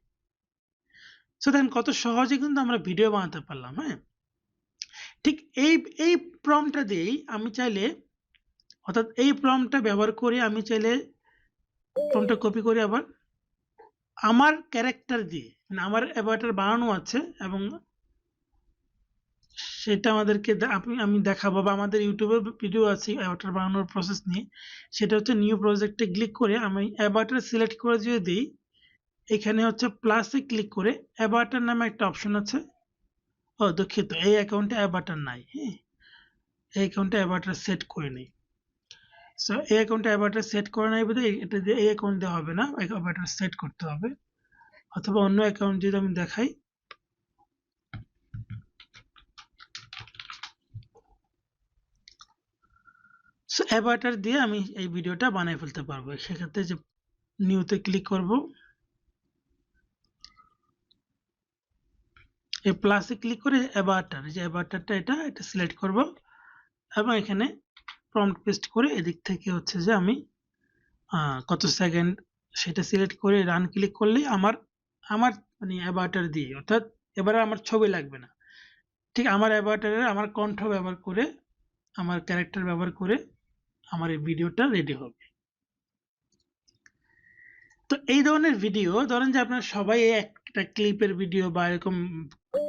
সো দেখেন কত সহজে কিন্তু আমরা ভিডিও বানাতে পারলাম, হ্যাঁ। ঠিক এই এই প্রম্পটটা দিয়েই আমি চাইলে, অর্থাৎ এই প্রম্পটটা ব্যবহার করে আমি চাইলে প্রম্পটটা কপি করে আবার আমার ক্যারেক্টার দিয়ে, মানে আমার অ্যাভাটার বানানো আছে এবং সেটা আমাদেরকে আমি দেখাবো, বা আমাদের ইউটিউবে ভিডিও আছে অ্যাভাটার বানানোর প্রসেস নিয়ে। সেটা হচ্ছে নিউ প্রজেক্টে ক্লিক করে আমি অ্যাভাটার সিলেক্ট করে যদি দিই, এখানে হচ্ছে প্লাসে ক্লিক করে অ্যাভাটার নামে একটা অপশন আছে। ও দুঃখিত, এই অ্যাকাউন্টে অ্যাভাটার নাই, হ্যাঁ। এই অ্যাকাউন্টে অ্যাভাটার সেট করে নেই। সো এই অ্যাকাউন্টে অ্যাভাটার সেট করে নাই বলে এটা দিয়ে এই অ্যাকাউন্ট দিয়ে হবে না, অ্যাভাটার সেট করতে হবে। অথবা অন্য অ্যাকাউন্ট যদি আমি দেখাই, সো অ্যাভাটার দিয়ে আমি এই ভিডিওটা বানিয়ে ফেলতে পারবো। সেক্ষেত্রে যে নিউতে ক্লিক করব, এই প্লাসে ক্লিক করে অ্যাভাটার, যে অ্যাভাটারটা এটা সিলেক্ট করব এবং এখানে প্রম্পট পেস্ট করে এদিক থেকে হচ্ছে যে আমি কত সেকেন্ড সেটা সিলেক্ট করে রান ক্লিক করলেই আমার আমার মানে অ্যাভাটার দিয়ে, অর্থাৎ এবারে আমার ছবি লাগবে না, ঠিক আমার অ্যাভাটারে আমার কণ্ঠ ব্যবহার করে, আমার ক্যারেক্টার ব্যবহার করে আমার এই ভিডিওটা রেডি হবে। তো এই ধরনের ভিডিও, ধরেন যে আপনারা সবাই একটা ক্লিপের ভিডিও বা এরকম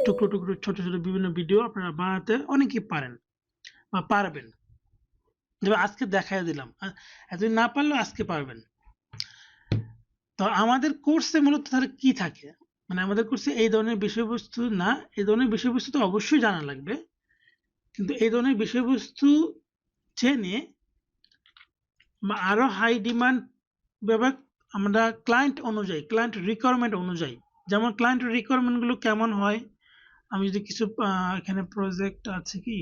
টুকরো টুকরো ছোট ছোট বিভিন্ন ভিডিও আপনারা বানাতে অনেকেই পারেন বা পারবেন। যেমন আজকে দেখাই দিলাম, এতদিন না পারলেও আজকে পারবেন। তো আমাদের কোর্সে মূলত তাহলে কি থাকে, মানে আমাদের কোর্সে এই ধরনের বিষয়বস্তু না, এই ধরনের বিষয়বস্তু তো অবশ্যই জানা লাগবে, কিন্তু এই ধরনের বিষয়বস্তু জেনে আরো হাই ডিমান্ড ব্যাপার, আমরা ক্লায়েন্ট অনুযায়ী, ক্লায়েন্ট রিকোয়ারমেন্ট অনুযায়ী, যেমন ক্লায়েন্ট রিকোয়ারমেন্ট গুলো কেমন হয়, আমি যদি কিছু এখানে প্রজেক্ট আছে কি,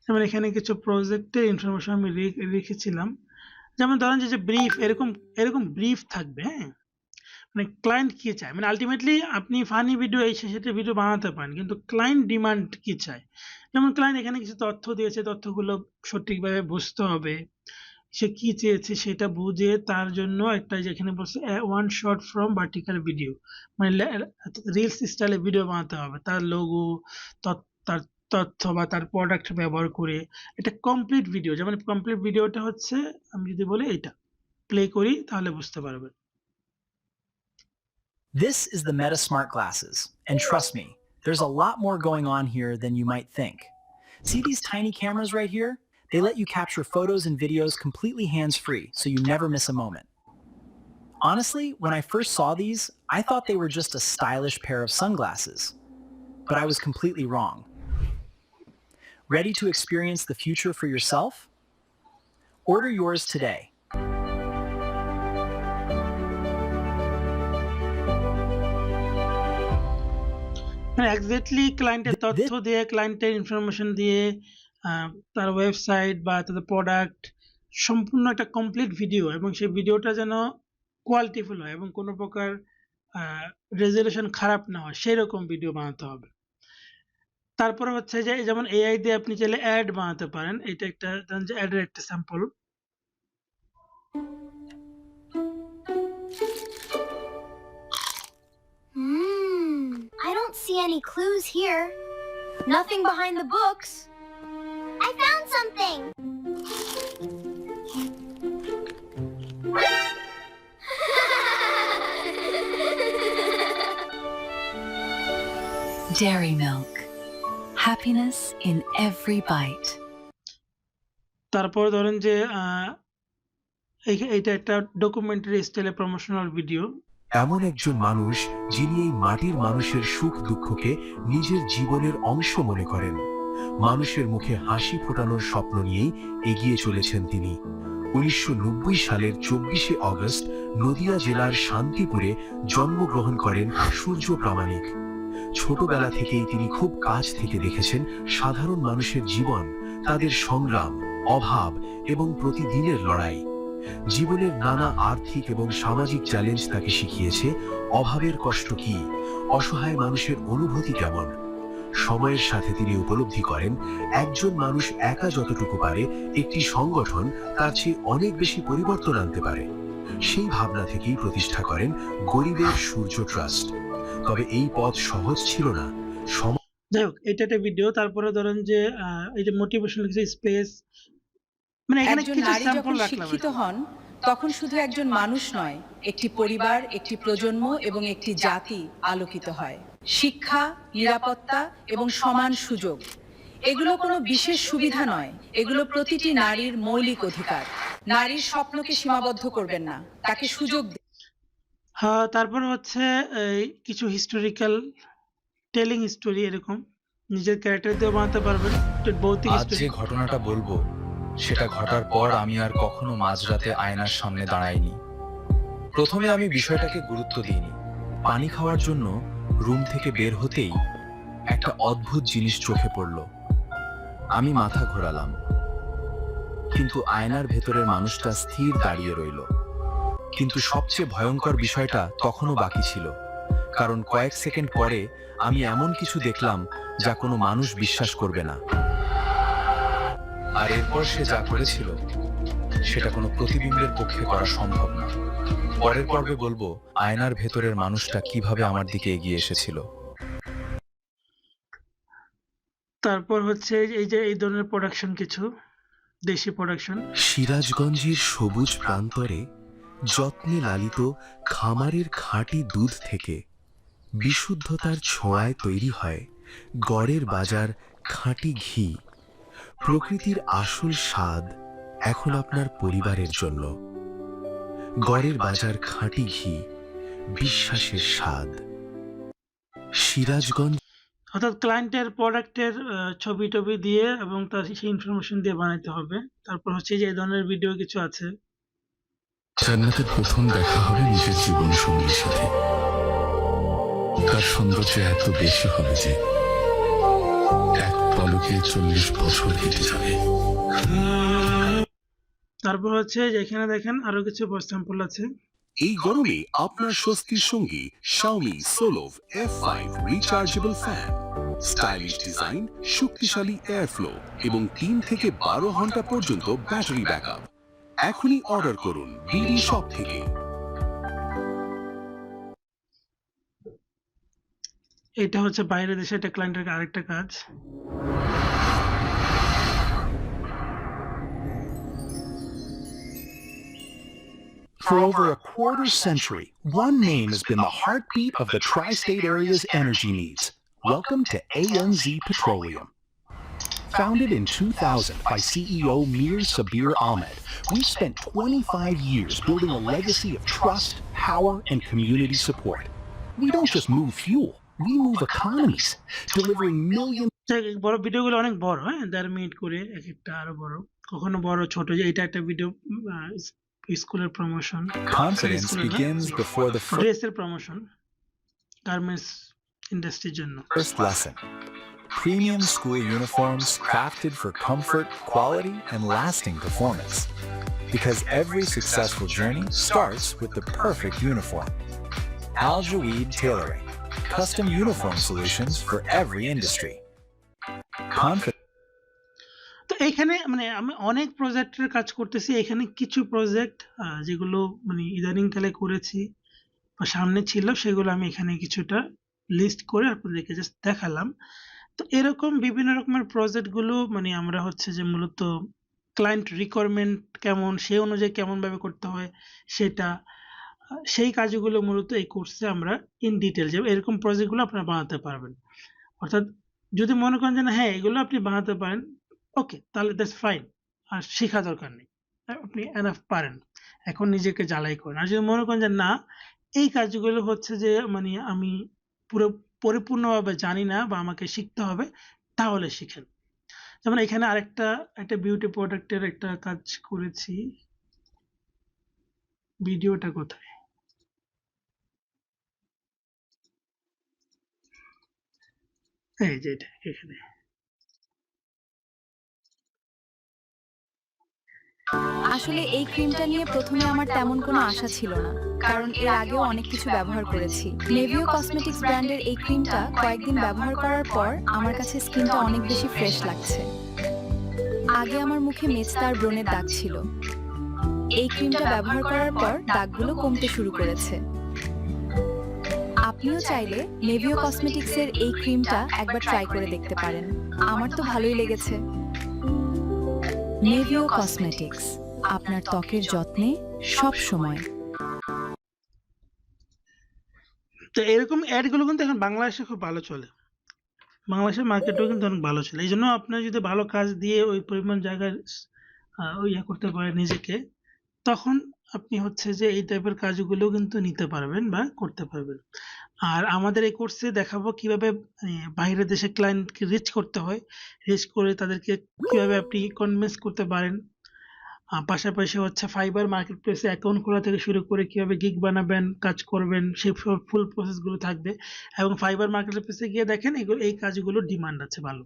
যেমন এখানে কিছু প্রজেক্টের ইনফরমেশন আমি রেখেছিলাম। যেমন ধরেন যে ব্রিফ, এরকম এরকম ব্রিফ থাকবে, হ্যাঁ। মানে ক্লায়েন্ট কি চায়, মানে আলটিমেটলি আপনি ফানি ভিডিও এই সেটা ভিডিও বানাতে পারেন, কিন্তু ক্লায়েন্ট ডিমান্ড কি চায়। যেমন ক্লায়েন্ট এখানে কিছু তথ্য দিয়েছে, তথ্যগুলো সঠিকভাবে বুঝতে হবে, সে কি চেয়েছে সেটা বুঝে তার জন্য একটা, যেখানে বলছে one shot from vertical video, মানে রিলস স্টাইলে ভিডিও বানাতে হবে, তার লোগো, তার তথ্য বা তার প্রোডাক্ট ব্যবহার করে এটা কমপ্লিট ভিডিও। যেমন কমপ্লিট ভিডিওটা হচ্ছে, আমি যদি বলি এটা প্লে করি তাহলে বুঝতে পারবেন। This is the Meta Smart Glasses, and trust me, there's a lot more going on here than you might think. See these tiny cameras right here? They let you capture photos and videos completely hands-free, so you never miss a moment. Honestly, when I first saw these, I thought they were just a stylish pair of sunglasses. But I was completely wrong. Ready to experience the future for yourself? Order yours today. মানে exactly ক্লায়েন্টের তথ্য দিয়ে, ক্লায়েন্টের information দিয়ে, তার website বা তাদের product সম্পূর্ণ একটা কমপ্লিট ভিডিও, এবং সেই ভিডিওটা যেন কোয়ালিটিফুল হয় এবং কোনো প্রকার রেজলিউশন খারাপ না হয়, সেরকম ভিডিও বানাতে হবে। তারপরে হচ্ছে যে যেমন এআই দিয়ে আপনি চাইলে অ্যাড বানাতে পারেন। এটা একটা ধরেন যে অ্যাডের একটা sample. I don't see any clues here. Nothing behind the books. I found something. Dairy Milk. Happiness in every bite. তারপর ধরেন যে এইটা একটা ডকুমেন্টারি স্টাইলে প্রমোশনাল ভিডিও। এমন একজন মানুষ যিনি এই মাটির মানুষের সুখ দুঃখকে নিজের জীবনের অংশ মনে করেন। মানুষের মুখে হাসি ফোটানোর স্বপ্ন নিয়েই এগিয়ে চলেছেন তিনি। 1990 সালের 24শে অগস্ট নদিয়া জেলার শান্তিপুরে জন্মগ্রহণ করেন সূর্য প্রামাণিক। ছোটবেলা থেকেই তিনি খুব কাছ থেকে দেখেছেন সাধারণ মানুষের জীবন, তাদের সংগ্রাম, অভাব এবং প্রতিদিনের লড়াই। জীবনের নানা আর্থিক এবং সামাজিক চ্যালেঞ্জ তাকে শিখিয়েছে অভাবের কষ্ট কি, অসহায় মানুষের অনুভূতি কেমন। সময়ের সাথে তিনি উপলব্ধি করেন একজন মানুষ একা যতটুকু পারে একটি সংগঠন তার চেয়ে অনেক বেশি পরিবর্তন আনতে পারে। সেই ভাবনা থেকেই প্রতিষ্ঠা করেন গরিবের সূর্য ট্রাস্ট। তবে এই পথ সহজ ছিল না। যাই হোক, এটা একটা ভিডিও। তারপরে ধরেন যে এই যে মোটিভেশনাল কিছু স্পেস, মানে এখানে একজন কিছু নারী স্যাম্পল যখন রাখলাম। শিক্ষিত হন তখন শুধু একজন মানুষ নয়, একটি পরিবার, একটি প্রজন্ম এবং একটি জাতি আলোকিত হয়। শিক্ষা, নিরাপত্তা এবং সমান সুযোগ এগুলো কোনো বিশেষ সুবিধা নয়, এগুলো প্রতিটি নারীর মৌলিক অধিকার। নারীর স্বপ্নকে সীমাবদ্ধ করবেন না, তাকে সুযোগ দিন। হ্যাঁ, তারপর হচ্ছে এই কিছু হিস্টোরিক্যাল টেলিং স্টোরি, এরকম নিজের ক্যারেক্টার দিয়েও বানাতে পারবেন। ভৌতিক আজ যে স্টোরি। ঘটনাটা বলবো সেটা ঘটার পর আমি আর কখনো মাঝরাতে আয়নার সামনে দাঁড়াইনি। প্রথমে আমি বিষয়টাকে গুরুত্ব দিইনি। পানি খাওয়ার জন্য রুম থেকে বের হতেই একটা অদ্ভুত জিনিস চোখে পড়ল। আমি মাথা ঘোরালাম, কিন্তু আয়নার ভেতরের মানুষটা স্থির দাঁড়িয়ে রইল। কিন্তু সবচেয়ে ভয়ঙ্কর বিষয়টা তখনও বাকি ছিল, কারণ কয়েক সেকেন্ড পরে আমি এমন কিছু দেখলাম যা কোনো মানুষ বিশ্বাস করবে না। আর এরপর সে যা করেছিল সেটা কোনো প্রতিবিম্বের পক্ষে করা সম্ভব না। পরের পর্বে বলবো আয়নার ভেতরের মানুষটা কিভাবে আমার দিকে এগিয়ে এসেছিল। তারপর হচ্ছে এই যে এই ধরনের প্রোডাকশন, কিছু দেশি প্রোডাকশন। সিরাজগঞ্জের সবুজ প্রান্তরে যত্নে লালিত খামারের খাঁটি দুধ থেকে বিশুদ্ধতার ছোঁয়ায় তৈরি হয় গড়ের বাজার খাঁটি ঘি। প্রকৃতির আসল স্বাদ এখন আপনার পরিবারের জন্য। গড়ের বাজার খাঁটি ঘি, বিশ্বাসের স্বাদ। সিরাজগঞ্জ। অর্থাৎ ক্লায়েন্টের প্রোডাক্টের ছবি টবি দিয়ে এবং তার সেই ইনফরমেশন দিয়ে বানাইতে হবে। তারপর হচ্ছে যে এই ধরনের ভিডিও কিছু আছে। জান্নাতের প্রথম দেখা হবে নিজের জীবন সঙ্গীর সাথে। তার সৌন্দর্য এত বেশি হবে যে এক পলকে 40 বছর কেটে যাবে। তারপর হচ্ছে যেখানে দেখেন আরো কিছু স্যাম্পল আছে। এই গরমে আপনার স্বস্তির সঙ্গী Xiaomi Solove F5 rechargeable fan. Stylish design, শক্তিশালী এয়ারফ্লো এবং 3 থেকে 12 ঘন্টা পর্যন্ত ব্যাটারি ব্যাকআপ। এখনই অর্ডার করুন বিডি শপ থেকে। এটা হচ্ছে বাইরের দেশে একটা ক্লায়েন্টের আরেকটা কাজ। For over a quarter century, one name has been the heartbeat of the tri-state area's energy needs. Welcome to ANZ Petroleum. Founded in 2000 by CEO Mir Sabir Ahmed, we've spent 25 years building a legacy of trust, power, and community support. We don't just move fuel, we move economies, delivering millions. বড় ভিডিওগুলো অনেক বড়, হ্যাঁ 1.5 minute করে এক একটা, আরো বড়, কখনো বড় ছোট। যে এটা একটা ভিডিও স্কুলের promotion, Confidence begins before the ড্রেসের প্রমোশন, গার্মেন্টস ইন্ডাস্ট্রির জন্য। first lesson. Premium school uniforms crafted for comfort, quality, and lasting performance. Because every successful journey starts with the perfect uniform. Al Jaweed Tailoring, custom uniform solutions for every industry. Confidence. তো এখানে মানে আমি অনেক প্রজেক্টের কাজ করতেছি। এখানে কিছু প্রজেক্ট যেগুলো মানে ইদানিংকালে করেছি বা সামনে ছিল, সেগুলো আমি এখানে কিছুটা লিস্ট করে আপনাদেরকে জাস্ট দেখালাম। তো এরকম বিভিন্ন রকমের প্রজেক্টগুলো মানে আমরা হচ্ছে যে মূলত ক্লায়েন্ট রিকোয়ারমেন্ট কেমন, সেই অনুযায়ী কেমনভাবে করতে হয় সেটা, সেই কাজগুলো মূলত এই কোর্সে আমরা ইন ডিটেল যে এরকম প্রজেক্টগুলো আপনারা বানাতে পারবেন। অর্থাৎ যদি মনে করেন যে না হ্যাঁ এগুলো আপনি বানাতে পারেন, ওকে, তাহলে দ্যাটস ফাইন, আর শেখা দরকার নেই, আপনি এনাফ পারেন, এখন নিজেকে জ্বালাই করেন। আর যদি মনে করেন যে না এই কাজগুলো হচ্ছে যে মানে আমি পুরো পরিপূর্ণভাবে জানি না বা আমাকে শিখতে হবে, তাহলে শিখেন। যেমন এখানে একটা বিউটি প্রোডাক্টের একটা কাজ করেছি, ভিডিওটা কোথায়, এই যে এটা এখানে। আসলে এই ক্রিমটা নিয়ে প্রথমে আমার তেমন কোনো আশা ছিল না, কারণ এর আগেও অনেক কিছু ব্যবহার করেছি। নেভিও কসমেটিক্স ব্র্যান্ডের এই ক্রিমটা কয়েকদিন ব্যবহার করার পর আমার কাছে স্কিনটা অনেক বেশি ফ্রেশ লাগছে। আগে আমার মুখে মেচতা আর ব্রণের দাগ ছিল, এই ক্রিমটা ব্যবহার করার পর দাগগুলো কমতে শুরু করেছে। আপনিও চাইলে নেভিও কসমেটিক্সের এই ক্রিমটা একবার ট্রাই করে দেখতে পারেন, আমার তো ভালোই লেগেছে। নেভিও কসমেটিক্স, আপনার ত্বকের যত্নে সব সময়। তো এরকম অ্যাডগুলো কিন্তু এখন বাংলাদেশে খুব ভালো চলে, বাংলাদেশের মার্কেটেও কিন্তু অনেক ভালো চলে। এই জন্য আপনার যদি ভালো কাজ দিয়ে ওই পরিমাণ জায়গায় ইয়ে করতে পারেন নিজেকে, তখন আপনি হচ্ছে যে এই টাইপের কাজগুলো কিন্তু নিতে পারবেন বা করতে পারবেন। আর আমাদের এই কোর্সে দেখাবো কিভাবে বাইরের দেশে ক্লায়েন্টকে রিচ করতে হয়, রিচ করে তাদেরকে কিভাবে আপনি কনভিন্স করতে পারেন। পাশাপাশি হচ্ছে ফাইবার মার্কেট প্লেসে অ্যাকাউন্ট খোলা থেকে শুরু করে কিভাবে গিগ বানাবেন, কাজ করবেন, সেই ফুল প্রসেসগুলো থাকবে। এবং ফাইবার মার্কেট প্লেসে গিয়ে দেখেন এই কাজগুলো ডিমান্ড আছে ভালো।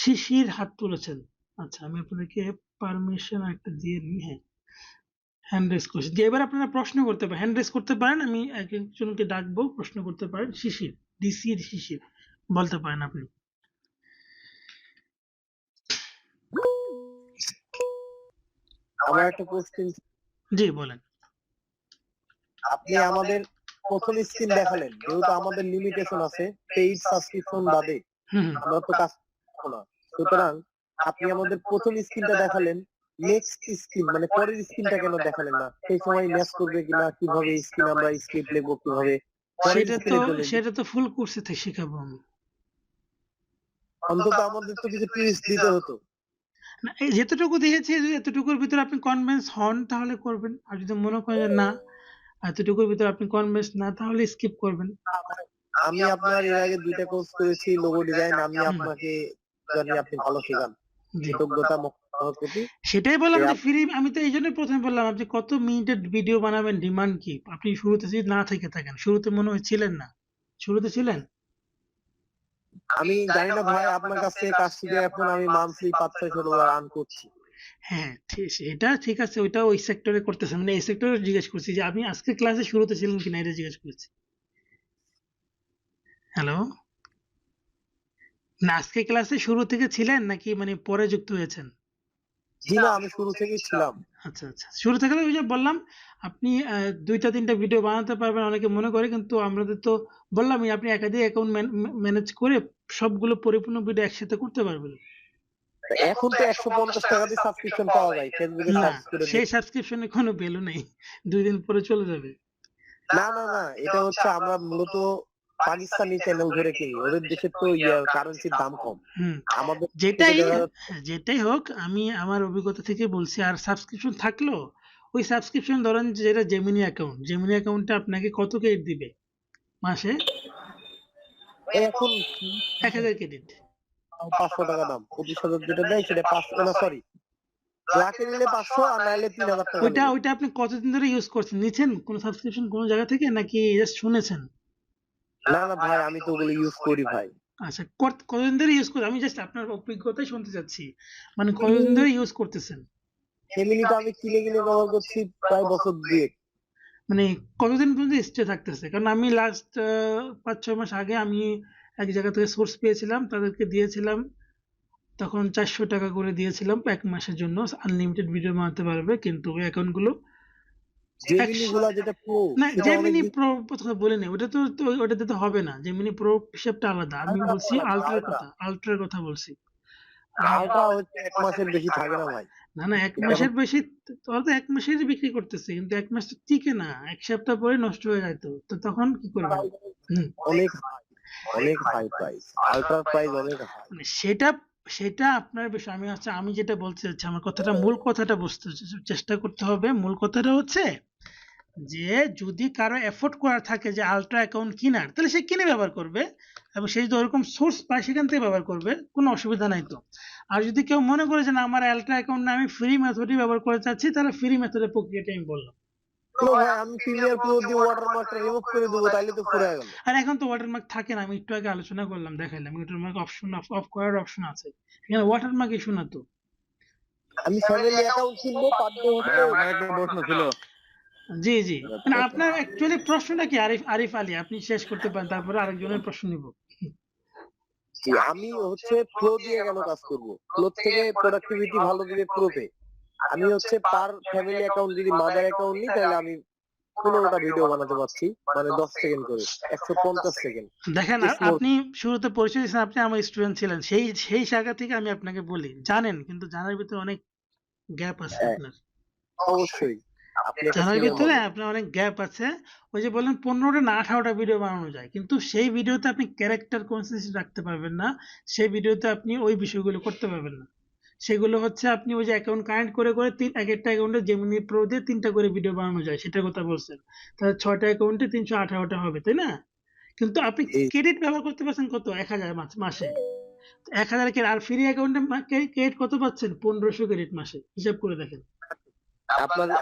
শিশির হাত তুলেছেন, আচ্ছা আমি আপনাদেরকে পারমিশন একটা দিয়ে নিই। হ্যাঁ, হ্যান্ড রেজ করছি, যে এবার আপনারা প্রশ্ন করতে পারেন, হ্যান্ড রেজ করতে পারেন, আমি একজনকে ডাকবো, প্রশ্ন করতে পারেন। শিশির, ডিসির শিশির বলতে পারেন আপনি। আমার একটা কোশ্চেন। জি বলেন। আপনি আমাদের প্রথম স্ক্রিন দেখালেন, যেহেতু আমাদের লিমিটেশন আছে পেইড সাবস্ক্রিপশন বাদে আমরা তো কাজ করব না, সুতরাং আপনি আমাদের প্রথম স্ক্রিনটা দেখালেন, নেক্সট স্ক্রিন মানে পরের স্ক্রিনটা কেন দেখালেন না? সেই সময় ম্যাচ করবে কিনা, কিভাবে স্ক্রিন আমরা স্ক্রিপ্ট লিখবো, কিভাবে সেটা তো ফুল কোর্সে থেকে শেখাবো আমি। অন্তত আমাদের তো কিছু টিপস দিতে হতো না, এই যেতটুকু দিয়েছি এতটুকুর ভিতরে আপনি কনভিন্স হন তাহলে করবেন, আর যদি মনে করেন না এতটুকুর ভিতরে আপনি কনভিন্স না, তাহলে স্কিপ করবেন। আমি আপনার এর আগে 2টা কোর্স করেছি লোগো ডিজাইন, আমি আপনাকে জানি আপনি ভালো শেখান, কৃতজ্ঞতা প্রতি। সেটাই বললাম যে ফ্রি, আমি তো এই জন্য প্রথমে বললাম আপনি কত মিনিটের ভিডিও বানাবেন, ডিমান্ড কি। আপনি শুরুতে যদি না থেকে থাকেন, শুরুতে মনে হয় ছিলেন না, শুরুতে ছিলেন। আমি জানি না ভাই, আপনার কাছ থেকে কাজ শিখে এখন আমি মান্থলি 5-600 ডলার আর্ন করছি। হ্যাঁ এটা ঠিক আছে, ওইটা ওই সেক্টরে করতেছেন, মানে এই সেক্টরে জিজ্ঞেস করছি যে আপনি আজকে ক্লাসে শুরুতে ছিলেন কিনা, এটা জিজ্ঞেস করছি। হ্যালো, না আজকে ক্লাসে শুরু থেকে ছিলেন নাকি মানে পরে যুক্ত হয়েছেন? জি না, আমি শুরু থেকেই ছিলাম। আচ্ছা আচ্ছা, শুরু থেকে ওই যে বললাম আপনি 2টা-3টা ভিডিও বানাতে পারবেন অনেকে মনে করে, কিন্তু আমাদের তো বললামই আপনি একাধিক অ্যাকাউন্ট ম্যানেজ করে সবগুলো পরিপূর্ণ ভিডিও একসাথে করতে পারবেন। এখন তো 150 টাকা দিয়ে সাবস্ক্রিপশন পাওয়া যায় ফেসবুকে সার্চ করে। সেই সাবস্ক্রিপশনে কোনো ভ্যালু নেই, 2 দিন পরে চলে যাবে। না না না, এটা হচ্ছে আমরা মূলত পাকিস্তানি চ্যানেল ধরে কিনি, ওদের দেশে তো কারেন্সির দাম কম। হুম আমাদের যেটাই দেখা যাচ্ছে যেটাই হোক, আমি আমার অভিজ্ঞতা থেকে বলছি। আর সাবস্ক্রিপশন থাকলো, ওই সাবস্ক্রিপশন ধরেন যেটা জেমিনি অ্যাকাউন্টে আপনাকে কত ক্রেডিট দিবে মাসে? এখন 1000 ক্রেডিট। 500 টাকা দাম, 25,000 যেটা দেয় সেটা 500 না, সরি ব্ল্যাকে নিলে 500 আর নাইলে 3000 টাকা ওইটা দিবে। ওইটা আপনি কতদিন ধরে ইউজ করছেন? নিছেন কোন সাবস্ক্রিপশন কোন জায়গা থেকে, নাকি জাস্ট শুনেছেন? না না ভাই, আমি তো ওগুলো ইউজ করি ভাই। আচ্ছা, কতদিন ধরে ইউজ করেন? আমি জাস্ট আপনার অভিজ্ঞতাই শুনতে চাচ্ছি, মানে কতদিন ধরে ইউজ করতেছেন? জেমিনিটা আমি কিনে ব্যবহার করছি প্রায় বছর 2 মানে কতদিন পর্যন্ত স্টে থাকতেছে? কারণ আমি লাস্ট 5-6 মাস আগে আমি এক জায়গা থেকে সোর্স পেয়েছিলাম, তাদেরকে দিয়েছিলাম, তখন 400 টাকা করে দিয়েছিলাম 1 মাসের জন্য, আনলিমিটেড ভিডিও বানাতে পারবে। কিন্তু ওই অ্যাকাউন্টগুলো জেমিনি গুলা যেটা প্রো না, সেটা জেমিনি অনেক প্রো কথা বলিনি, ওটা তো ওটাতে তো হবে না। জেমিনি প্রো হিসেবটা আলাদা, আমি বলছি আলট্রার কথা বলছি। আলট্রা হচ্ছে 1 মাসের বেশি থাকে না ভাই। না না, 1 মাসের বেশি, তোরা তো 1 মাসেরই বিক্রি করতেছে, কিন্তু 1 মাস তো টিকে না, 1 সপ্তাহ পরে নষ্ট হয়ে যায়। তো তখন কি করবেন? অনেক অনেক হাই প্রাইস, আলট্রার প্রাইস অনেক হাই। মানে সেটা আপনার বিষয়। আমি যেটা বলতে চাচ্ছি, আমার কথাটা, মূল কথাটা বুঝতে চেষ্টা করতে হবে। মূল কথাটা হচ্ছে যে যদি কারো এফোর্ড করা থাকে যে আলট্রা অ্যাকাউন্ট কিনার, তাহলে সে কিনে ব্যবহার করবে, এবং সে যদি ওরকম সোর্স পায় সেখান থেকে ব্যবহার করবে, কোনো অসুবিধা নাই তো। আর যদি কেউ মনে করে যে না, আমার আলট্রা অ্যাকাউন্ট না, আমি ফ্রি মেথডই ব্যবহার করতে চাচ্ছি, তাহলে ফ্রি মেথডের প্রক্রিয়াটা আমি বললাম। তো ভাই আমি প্রিমিয়ার প্রো দিয়ে ওয়াটারমার্কটা রিমুভ করে দেবো, তাইলে তো ফুরে গেল। আর এখন তো ওয়াটারমার্ক থাকে না, আমি একটু আগে আলোচনা করলাম, দেখাইলাম ওয়াটারমার্ক অপশন অফ করার অপশন আছে এখানে, ওয়াটারমার্ক ইস্যু না তো। আমি ফ্যামিলি অ্যাকাউন্ট কিনবো, তার জন্য আমার একটা প্রশ্ন ছিল। জি জি, মানে আপনার অ্যাকচুয়ালি প্রশ্নটা কি? আরিফ আলী, আপনি শেষ করতে পারেন, তারপরে আরেকজনের প্রশ্ন নিব। আমি হচ্ছে ফ্লো দিয়ে কেন কাজ করব? ফ্লো থেকে প্রোডাক্টিভিটি ভালো দিবে প্রোতে। আমি হচ্ছে পার ফ্যামিলি অ্যাকাউন্ট যদি মাদার অ্যাকাউন্ট নিই, তাহলে আমি 15টা ভিডিও বানাতে পারছি, মানে 10 সেকেন্ড করে, 150 সেকেন্ড। দেখেন, আপনি শুরুতে পরিচয় দিয়েছেন, আপনি আমার স্টুডেন্ট ছিলেন, সেই জায়গা থেকে আমি আপনাকে বলি, জানেন, কিন্তু জানার ভিতরে অনেক গ্যাপ আছে আপনার। অবশ্যই জানার ভিতরে আপনার অনেক গ্যাপ আছে। ওই যে বললেন 15টা না 18টা ভিডিও বানানো যায়, কিন্তু সেই ভিডিওতে আপনি ক্যারেক্টার কনসিস্টেন্সি রাখতে পারবেন না, সেই ভিডিওতে আপনি ওই বিষয়গুলো করতে পারবেন না। সেগুলো হচ্ছে আপনি ওই যে অ্যাকাউন্ট কানেক্ট করে এক একটা অ্যাকাউন্টে জেমিনি প্রো দিয়ে 3টা করে ভিডিও বানানো যায়, সেটার কথা বলছেন। তাহলে 6টা অ্যাকাউন্টে 318টা হবে, তাই না? কিন্তু আপনি ক্রেডিট ব্যবহার করতে পারছেন কত? 1000 মাসে। 1000 আর ফ্রি অ্যাকাউন্টে ক্রেডিট কত পাচ্ছেন? 1500 ক্রেডিট মাসে। হিসাব করে দেখেন।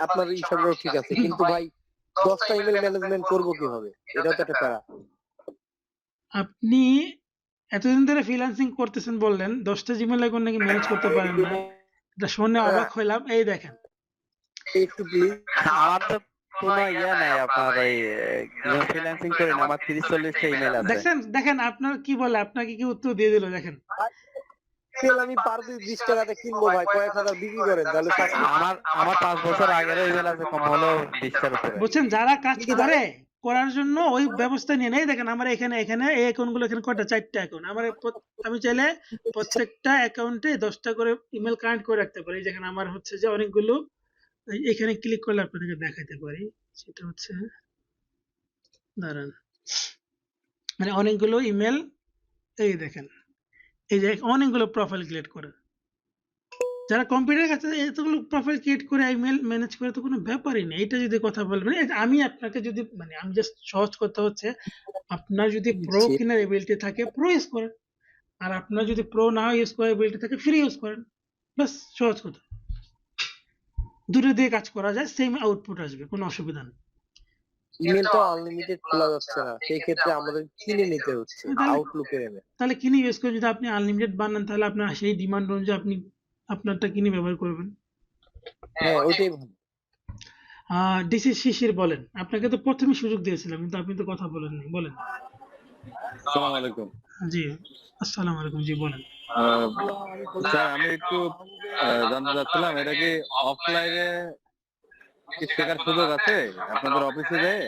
আপনার হিসাবটাও ঠিক আছে, কিন্তু ভাই 10টা ইমেল ম্যানেজমেন্ট করব কিভাবে? এটাও তো একটা প্যারা। আপনি এতদিন ধরে ফ্রিল্যান্সিং করতেছেন বললেন, 10টা জিমেল অ্যাকাউন্ট নাকি ম্যানেজ করতে পারেন না। এটা শুনে অবাক হইলাম। এই দেখেন, একটু প্লিজ। আমার তো কোনো ইয়া নাই, আপনার এই ফ্রিল্যান্সিং করেন, আমার 30-40টা ইমেল আছে। দেখেন আপনার কি বলে, আপনাকে কি উত্তর দিয়ে দিল দেখেন। তেল আমি পার পিস 20 টাকাতে কিনবো ভাই, কয়েক হাজার বিক্রি করেন, তাহলে আমার 5 বছর আগের ইমেল আছে, কম হলো 20টার উপরে। বুঝছেন, যারা কাজ করার জন্য ওই ব্যবস্থা নিয়ে নেই। দেখেন আমার এখানে এই অ্যাকাউন্ট গুলো, এখানে কয়টা? 4টা অ্যাকাউন্ট আমার। আমি চাইলে প্রত্যেকটা অ্যাকাউন্টে 10টা করে ইমেল কানেক্ট করে রাখতে পারি। যেখানে আমার হচ্ছে যে অনেকগুলো, এখানে ক্লিক করলে আপনাদেরকে দেখাতে পারি। সেটা হচ্ছে, দাঁড়ান, মানে অনেকগুলো ইমেল, এই দেখেন, এই যে অনেকগুলো প্রোফাইল ক্রিয়েট করে। যারা কম্পিউটার কাছে এতগুলো প্রোফাইল ক্রিয়েট করে ইমেল ম্যানেজ করে, তো কোনো ব্যাপারই নেই। এটা যদি কথা বলবেন, আমি আপনাকে যদি, মানে আমি জাস্ট সহজ কথা হচ্ছে, আপনার যদি প্রো কেনার এবিলিটি থাকে প্রো ইউজ করেন, আর আপনার যদি প্রো না ইউজ করার এবিলিটি থাকে ফ্রি ইউজ করেন। বাস, সহজ কথা। দুটো দিয়ে কাজ করা যায়, সেম আউটপুট আসবে, কোনো অসুবিধা নেই। ইমেল তো আনলিমিটেড খোলা যাচ্ছে না, সেই ক্ষেত্রে আমাদের কিনে নিতে হচ্ছে আউটলুকের ইমেল। তাহলে কিনে ইউজ করে, যদি আপনি আনলিমিটেড বানান, তাহলে আপনার সেই ডিমান্ড অনুযায়ী আপনি আপনারটা কিনে ব্যবহার করবেন। হ্যাঁ, ওইটাই ভালো। ডিসি শিশির বলেন, আপনাকে তো প্রথমে সুযোগ দিয়েছিলাম, কিন্তু আপনি তো কথা বলেননি। বলেন। আসসালামু আলাইকুম। জি, আসসালামু আলাইকুম। জি বলেন। স্যার, আমি একটু জানতে চাচ্ছিলাম, এটা কি অফলাইনে কি শেখার সুযোগ আছে আপনাদের অফিসে যেয়ে?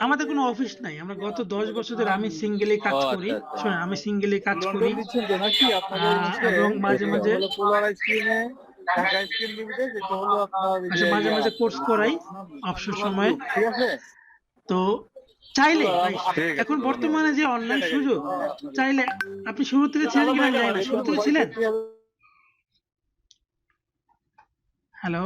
আমাদের কোনো অফিস নাই, আমরা গত 10 বছর ধরে আমি সিঙ্গেলি কাজ করি। শুনুন, আমি সিঙ্গেলি কাজ করি, এবং মাঝে মাঝে মাঝে মাঝে কোর্স করাই অবসর সময়ে। ঠিক আছে। তো চাইলে ভাই, ঠিক আছে, এখন ধন্যবাদ। বর্তমানে যে অনলাইন সুযোগ, চাইলে আপনি শুরু থেকে ছিলেন কিনা আমি জানি না, শুরু থেকে ছিলেন? হ্যালো,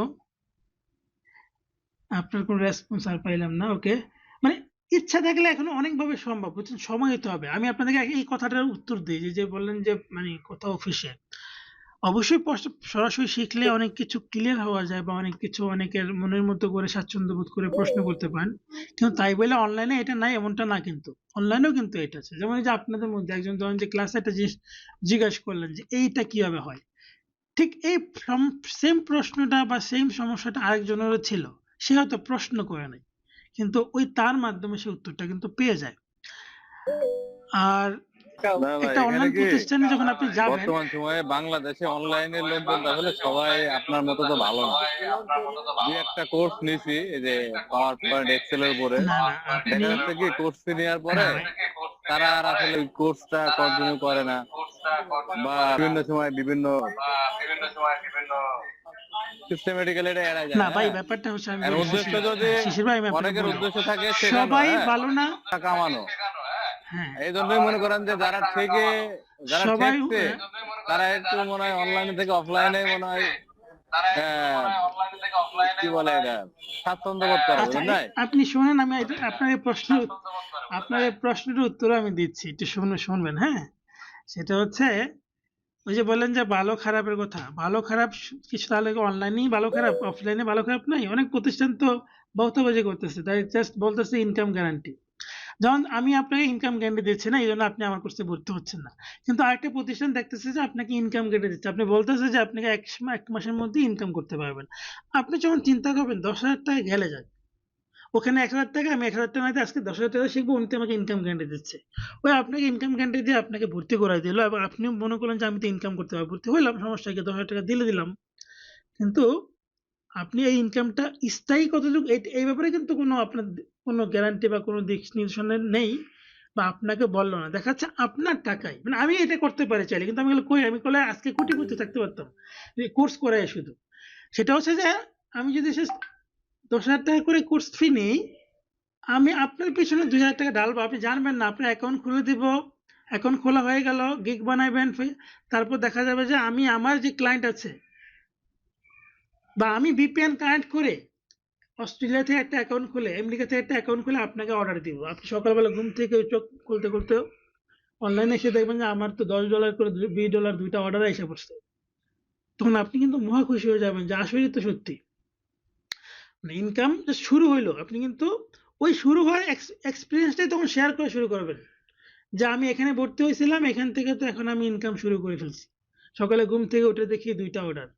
আপনার কোনো রেসপন্স আর পাইলাম না। ওকে, মানে ইচ্ছা থাকলে এখনো অনেকভাবে সম্ভব, বুঝছেন? সময় দিতে হবে। আমি আপনাদেরকে এই কথাটার উত্তর দিই যে বললেন যে মানে কোথাও অফিসে অবশ্যই সরাসরি শিখলে অনেক কিছু ক্লিয়ার হওয়া যায় বা অনেক কিছু অনেকের মনের মতো করে স্বাচ্ছন্দ্য বোধ করে প্রশ্ন করতে পারেন, কিন্তু তাই বলে অনলাইনে এটা নাই এমনটা না, কিন্তু অনলাইনেও কিন্তু এটা আছে। যেমন এই যে আপনাদের মধ্যে একজন ধরেন যে ক্লাসে একটা জিনিস জিজ্ঞাসা করলেন যে এইটা কিভাবে হয়, ঠিক এই সেম প্রশ্নটা বা সেম সমস্যাটা আরেকজনেরও ছিল, সে হয়তো প্রশ্ন করে নাই, কিন্তু ওই তার মাধ্যমে সে উত্তরটা কিন্তু পেয়ে যায়। আর না ভাই, একটা এখানে অনলাইন কি প্রতিষ্ঠানে যখন আপনি যাবেন, বর্তমান সময়ে বাংলাদেশে অনলাইনের লোকজন আসলে সবাই আপনার মতো তো ভালো না। দুই একটা কোর্স নিছি এই যে পাওয়ার পয়েন্ট এক্সেল এর উপরে, না না আপনি দেখা যাচ্ছে কি কোর্স নেওয়ার পরে হ্যাঁ ভাই, তারা আর আসলে ওই কোর্সটা কন্টিনিউ করে না, বা বিভিন্ন সময় বিভিন্ন সিস্টেমেটিক্যালি এটা এড়ায় যায়। না ভাই, হ্যাঁ, ব্যাপারটা হচ্ছে আমি এর বলি, উদ্দেশ্য যদি শিশির ভাই আমি আপনাকে অনেকের বলি, উদ্দেশ্য থাকে শেখানো, সবাই হ্যাঁ, ভালো না। টাকা কামানো, হ্যাঁ, এই জন্যই মনে করেন যে যারা সবাই ঠেকছে তারা একটু মনে হয় অনলাইনে থেকে অফলাইনে মনে হয় কি বলে এটা স্বাচ্ছন্দ্য বোধ করে, আচ্ছা, বুঝলেন? আপনি শুনেন, আমি আপনার এই প্রশ্নের উত্তর আমি দিচ্ছি, একটু শুনবেন। হ্যাঁ, সেটা হচ্ছে ওই যে বললেন যে ভালো খারাপের কথা, ভালো খারাপ কিছু তাহলে অনলাইনেই ভালো খারাপ, অফলাইনে ভালো খারাপ নাই? অনেক প্রতিষ্ঠান তো বহুতাবাজি করতেছে, তাই জাস্ট বলতেছে ইনকাম গ্যারান্টি। যেমন আমি আপনাকে ইনকাম গ্যারান্টি দিচ্ছি না, এই জন্য আপনি আমার কোর্সে ভর্তি হচ্ছেন না, কিন্তু আরেকটা প্রতিষ্ঠান দেখতেছে যে আপনাকে ইনকাম গ্যারান্টি দিচ্ছে, আপনি বলতেছে যে আপনাকে এক মাসের মধ্যে ইনকাম করতে পারবেন। আপনি যখন চিন্তা করবেন 10,000 টাকা গেলে যায়, ওখানে 1,000 টাকা, আমি 1,000 টাকা না দিয়ে আজকে 10,000 টাকা শিখবো, উনি তো আমাকে ইনকাম গ্যারান্টি দিচ্ছে। ওই আপনাকে ইনকাম গ্যারান্টি দিয়ে আপনাকে ভর্তি করাই দিল, এবং আপনি মনে করলেন যে আমি তো ইনকাম করতে পারবো, ভর্তি হইলাম, সমস্যা কি, 10,000 টাকা দিলাম। কিন্তু আপনি এই ইনকামটা স্থায়ী কতটুকু, এই ব্যাপারে কিন্তু আপনার কোনো গ্যারান্টি বা কোনো দিক নির্দেশনা নেই, বা আপনাকে বললো না। দেখা যাচ্ছে আপনার টাকায়, মানে আমি এটা করতে পারি চাইলে, কিন্তু আমি আমি করলে আজকে কোটিপতি থাকতে পারতাম কোর্স করে শুধু। সেটা হচ্ছে যে আমি যদি 10,000 টাকা করে কোর্স ফি নেই, আমি আপনার পিছনে 2,000 টাকা ঢালবো, আপনি জানবেন না, আপনার অ্যাকাউন্ট খুলে দিব, অ্যাকাউন্ট খোলা হয়ে গেল, গিগ বানাইবেন, তারপর দেখা যাবে যে আমি আমার যে ক্লায়েন্ট আছে, বা আমি ভিপিএন কানেক্ট করে অস্ট্রেলিয়া থেকে একটা অ্যাকাউন্ট খুলে, আমেরিকা থেকে একটা অ্যাকাউন্ট খুলে আপনাকে অর্ডার দিব। আপনি সকালবেলা ঘুম থেকে চোখ খুলতে খুলতে অনলাইনে এসে দেখবেন যে আমার তো $10 করে $20 দুইটা অর্ডার এসে পড়ছে। তখন আপনি কিন্তু মহা খুশি হয়ে যাবেন যে আসলেই তো সত্যি ইনকাম শুরু হইলো। আপনি কিন্তু ওই শুরু হওয়ার এক্সপিরিয়েন্সটাই তখন শেয়ার করে শুরু করবেন, যে আমি এখানে ভর্তি হয়েছিলাম, এখান থেকে তো এখন আমি ইনকাম শুরু করে ফেলছি। সকালে ঘুম থেকে উঠে দেখি 2টা অর্ডার,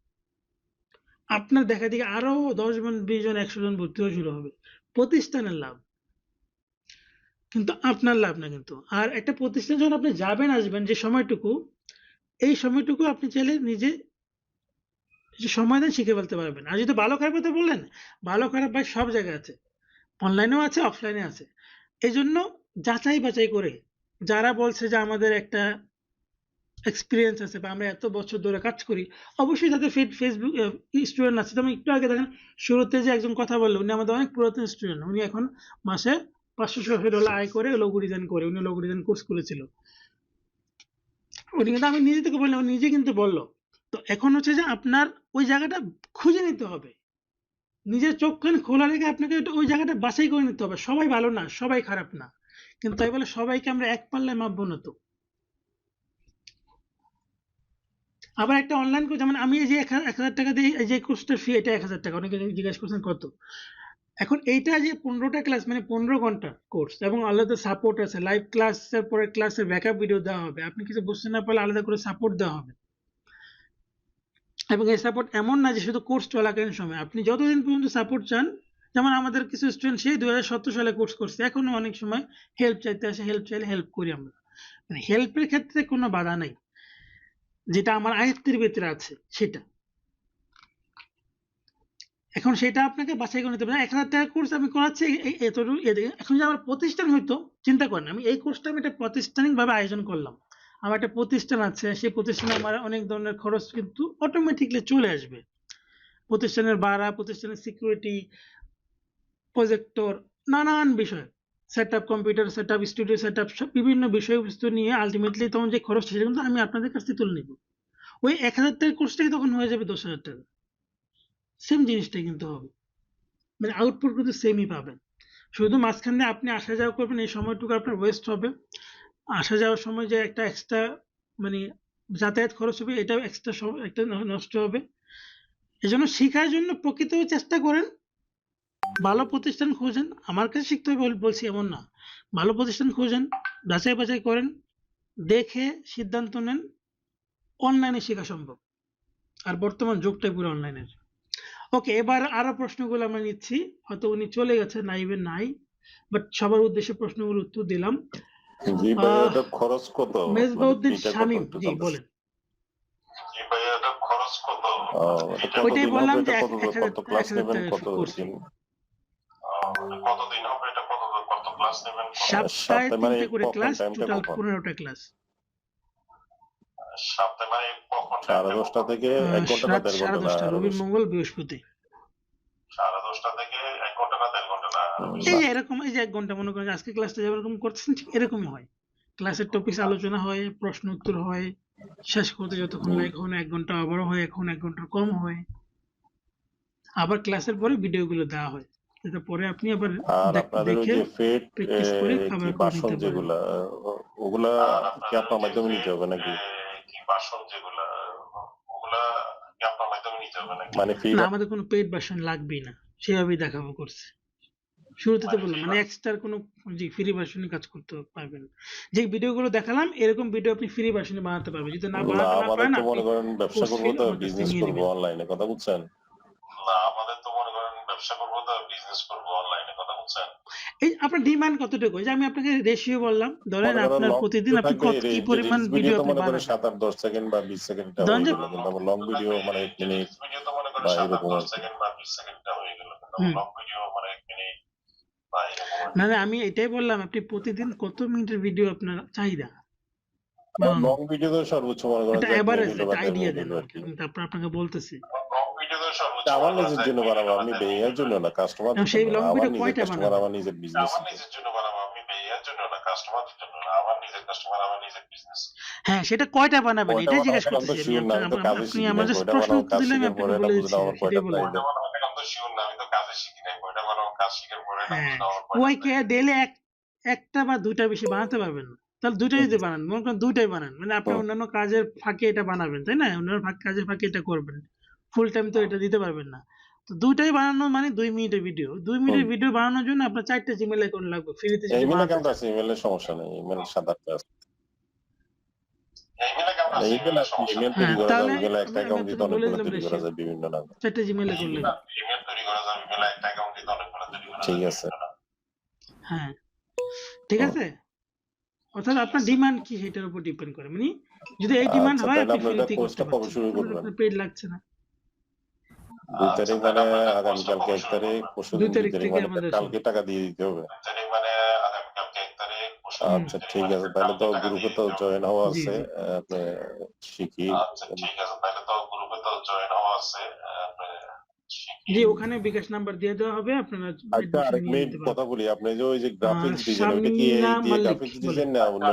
আপনার দেখা দেখি আরো 10 জন, 20 জন, 100 জন ভর্তি হওয়া শুরু হবে। প্রতিষ্ঠানের লাভ, কিন্তু আপনার লাভ না। কিন্তু আর একটা প্রতিষ্ঠান যখন আপনি যাবেন আসবেন, যে সময়টুকু, এই সময়টুকু আপনি চাইলে নিজে যে সময় দেন শিখে ফেলতে পারবেন। আর যদি ভালো খারাপ কথা বললেন, ভালো খারাপ ভাই সব জায়গায় আছে, অনলাইনেও আছে, অফলাইনে আছে। এই জন্য যাচাই বাছাই করে, যারা বলছে যে আমাদের একটা এক্সপিরিয়েন্স আছে বা আমরা এত বছর ধরে কাজ করি, অবশ্যই তাদের ফেসবুক স্টুডেন্ট আছে। যেমন একটু আগে দেখেন শুরুতে যে একজন কথা বললো, উনি আমাদের অনেক পুরাতন স্টুডেন্ট, উনি এখন মাসে $500-600 আয় করে লোগো ডিজাইন করে, উনি লোগো ডিজাইন কোর্স করেছিল। উনি কিন্তু, আমি নিজে থেকে বললাম, নিজে কিন্তু বললো। তো এখন হচ্ছে যে আপনার ওই জায়গাটা খুঁজে নিতে হবে, নিজের চোখ কান খোলা রেখে আপনাকে ওই জায়গাটা বাছাই করে নিতে হবে। সবাই ভালো না, সবাই খারাপ না, কিন্তু তাই বলে সবাইকে আমরা এক পাল্লায় মাপবো না তো। আবার একটা অনলাইন কোর্স, যেমন আমি এই যে 1,000 টাকা দিয়ে এই যে কোর্সটার ফি, এটা 1,000 টাকা। অনেকে জিজ্ঞাসা করছেন কত। এখন এইটা যে 15টা ক্লাস, মানে 15 ঘন্টা কোর্স, এবং আলাদা সাপোর্ট আছে, লাইভ ক্লাসের পরে ক্লাসের ব্যাকআপ ভিডিও দেওয়া হবে, আপনি কিছু বুঝতে না পারলে আলাদা করে সাপোর্ট দেওয়া হবে। এবং এই সাপোর্ট এমন না যে শুধু কোর্স চলাকালীন সময়, আপনি যতদিন পর্যন্ত সাপোর্ট চান। যেমন আমাদের কিছু স্টুডেন্ট সেই 2017 সালে কোর্স করছে, এখনো অনেক সময় হেল্প চাইতে আসে, হেল্প চাইলে হেল্প করি আমরা, মানে হেল্পের ক্ষেত্রে কোনো বাধা নাই, যেটা আমার আয়ত্তের ভিতরে আছে সেটা। এখন সেটা আপনাকে বাছাই করে নিতে হবে। 1,000 টাকা কোর্স আমি করাচ্ছি এতটুকু, এখন যে আমার প্রতিষ্ঠান হয়তো, চিন্তা করেন, আমি এই কোর্সটা আমি একটা প্রাতিষ্ঠানিকভাবে আয়োজন করলাম, আমার একটা প্রতিষ্ঠান আছে, সেই প্রতিষ্ঠানে আমার অনেক ধরনের খরচ কিন্তু অটোমেটিকলি চলে আসবে। প্রতিষ্ঠানের ভাড়া, প্রতিষ্ঠানের সিকিউরিটি, প্রজেক্টর, নানান বিষয়। Setup, computer setup, studio setup, সব বিভিন্ন বিষয়বস্তু নিয়ে আলটিমেটলি তখন যে খরচ সেটা কিন্তু আমি আপনাদের কাছ থেকে তুলে নিব। ওই 1000 টাকার কোর্সটাই তখন হয়ে যাবে 10,000 টাকা। সেম জিনিসটাই কিন্তু হবে, মানে আউটপুট কিন্তু সেমই পাবেন। শুধু মাঝখানে আপনি আসা যাওয়া করবেন, এই সময়টুকু আপনার ওয়েস্ট হবে। আসা যাওয়ার সময় যে একটা এক্সট্রা মানে যাতায়াত খরচ হবে, এটাও এক্সট্রা একটা নষ্ট হবে। এজন্য শেখার জন্য প্রকৃত চেষ্টা করেন, ভালো প্রতিষ্ঠান খোঁজেন। আমার কাছে শিখতে হবে বলছি এমন না, ভালো প্রতিষ্ঠান খোঁজেন, যাচাই বাছাই করেন, দেখে সিদ্ধান্ত নেন। অনলাইনে শেখা সম্ভব, আর বর্তমান যুগটাই পুরো অনলাইনের। ওকে, এবার আরো প্রশ্নগুলো আমরা নিচ্ছি। হয়তো উনি চলে গেছে, নাইবের নাই, বাট সবার উদ্দেশ্যে প্রশ্নগুলো উত্তর দিলাম। জি ভাইয়া, এটা খরচ কত? মেজবাউদ্দিন শামীম, জি বলেন। জি ভাইয়া, এটা খরচ কত? ওইটাই বললাম যে কত ক্লাস নেবেন, কত দিন? কতদিন হবে এটা, কত ক্লাস নেবেন? সপ্তাহে 3টে করে ক্লাস, টোটাল 15টা ক্লাস। সপ্তাহে মানে কখন? 10:30 থেকে 1 ঘন্টা না 1.5 ঘন্টা? 10:30, রবি মঙ্গল বৃহস্পতি। 10:30 থেকে 1 ঘন্টা না 1.5 ঘন্টা না? এই যে এরকম, এই যে 1 ঘন্টা মনে করেন আজকে ক্লাসটা যেরকম করতেছেন ঠিক এরকমই হয়। ক্লাসের টপিক আলোচনা হয়, প্রশ্ন উত্তর হয়, শেষ করতে যতক্ষণ লাগে কখনো 1 ঘন্টা আবারও হয়, এখন 1 ঘন্টার কম হয়। আবার ক্লাসের পরে ভিডিওগুলো দেওয়া হয়, এটা পরে আপনি আবার আপনাদের ওই দেখে যে ফেড প্র্যাকটিস করে আবার বাসন যেগুলা, ওগুলা কি আপনার মাধ্যমে নিতে হবে নাকি? কি বাসন যেগুলা, ওগুলা কি আপনার মাধ্যমে নিতে হবে নাকি? মানে ফ্রি? না, আমাদের কোনো পেইড ভার্সন লাগবেই না, সেভাবেই দেখাবো করছে। শুরুতে তো বললাম মানে এক্সট্রা কোনো জি ফ্রি ভার্সনে কাজ করতে পারবেন। যে ভিডিওগুলো দেখালাম এরকম ভিডিও আপনি ফ্রি ভার্সনে বানাতে পারবেন। যদি না বানাতে না পারেন, আপনি মনে করেন ব্যবসা করব তো বিজনেস করব অনলাইনে, কথা বুঝছেন? না, আমাদের তো মনে করেন ব্যবসা করব তো বিজনেস করব অনলাইনে, কথা বুঝছেন? এই আপনার ডিমান্ড কতটুকু, যে আমি আপনাকে রেশিও বললাম, ধরেন আপনার প্রতিদিন আপনি কি পরিমাণ ভিডিও আপনি বানান? 7-8-10 সেকেন্ড বা 20 সেকেন্ড টা হয়ে গেল, কিন্তু লং ভিডিও মানে 1 মিনিট ভিডিও তো মনে করেন 7-8-10 সেকেন্ড বা 20 সেকেন্ড টা হয়ে গেল, কিন্তু লং ভিডিও মানে 1 মিনিট বা এরকম। না আমি এটাই বললাম, আপনি প্রতিদিন কত মিনিটের ভিডিও আপনার চাহিদা? লং ভিডিও তো সর্বোচ্চ মনে করেন এটা এভারেজ একটা আইডিয়া দেন, তারপর আপনাকে বলতেছি। লং ভিডিও তো সর্বোচ্চ আমার নিজের জন্য বানাবো, আমি বেয়ার জন্য না, কাস্টমার সেই লং ভিডিও কয়টা বানাবো? আমার নিজের বিজনেস, আমার নিজের জন্য বানাবো, আমি বেয়ার জন্য না, কাস্টমারের জন্য না, আমার নিজের কাস্টমার, আমার নিজের বিজনেস। হ্যাঁ, সেটা কয়টা বানাবেন এটাই জিজ্ঞেস করতেছি আপনি আমাদের প্রশ্ন উত্তর দিলেন, আপনি বলে দিচ্ছেন সেটাই বলুন। আমি তো শিওর না, আমি তো কাজে শিখি নাই, কয়টা বানাবো কাজ শিখার পরে না বুঝলাম আমার ওই কে ডেইলি একটা বা দুইটা বেশি বানাতে পারবেন না, তাহলে দুইটাই যদি বানান, মনে করেন দুইটাই বানান, মানে আপনি অন্যান্য কাজের ফাঁকে এটা বানাবেন, তাই না? অন্যান্য কাজের ফাঁকে এটা করবেন, ফুল টাইম তো এটা দিতে পারবেন না। তো দুইটাই বানানো মানে 2 মিনিটের ভিডিও, 2 মিনিটের ভিডিও বানানোর জন্য আপনার 4টা জিমেইল অ্যাকাউন্ট লাগবে ফ্রিতে। যদি ইমেল অ্যাকাউন্ট আছে, ইমেলের সমস্যা নেই, ইমেল সাদা আছে, ইমেল অ্যাকাউন্ট আছে, ইমেল তৈরি করা যায়, ইমেল একটা অ্যাকাউন্ট দিতে অনেকগুলো তৈরি করা যায় বিভিন্ন নাম, 4টা জিমেইল অ্যাকাউন্ট লাগবে, ইমেল তৈরি করা যায়, ইমেল একটা অ্যাকাউন্ট দিতে অনেকগুলো তৈরি করা যায়। ঠিক আছে, হ্যাঁ ঠিক আছে। অর্থাৎ আপনার ডিমান্ড কি সেটার উপর ডিপেন্ড করে, মানে যদি এই ডিমান্ড হয় আপনি ফ্রিতে করতে পারবেন, শুরু করবেন, পেইড লাগছে না। 2 তারিখ মানে আগামী কালকে 1 তারিখ, পরশু 2 তারিখ থেকে মানে আমাদের কালকে টাকা দিয়ে দিতে হবে। 2 তারিখ মানে আগামী কালকে 1 তারিখ, পরশু। আচ্ছা ঠিক আছে, তাহলে তো গ্রুপে তো জয়েন হওয়া আছে, আপনি শিখি। আচ্ছা ঠিক আছে, তাহলে তো গ্রুপে তো জয়েন হওয়া আছে, আপনি শিখি। জি, ওখানে বিকাশ নাম্বার দিয়ে দেওয়া হবে, আপনারা আচ্ছা আরেক মিনিট কথা বলি, আপনি যে ওই যে গ্রাফিক্স ডিজাইন, ওটা কি এই দিয়ে গ্রাফিক্স ডিজাইন না অন্য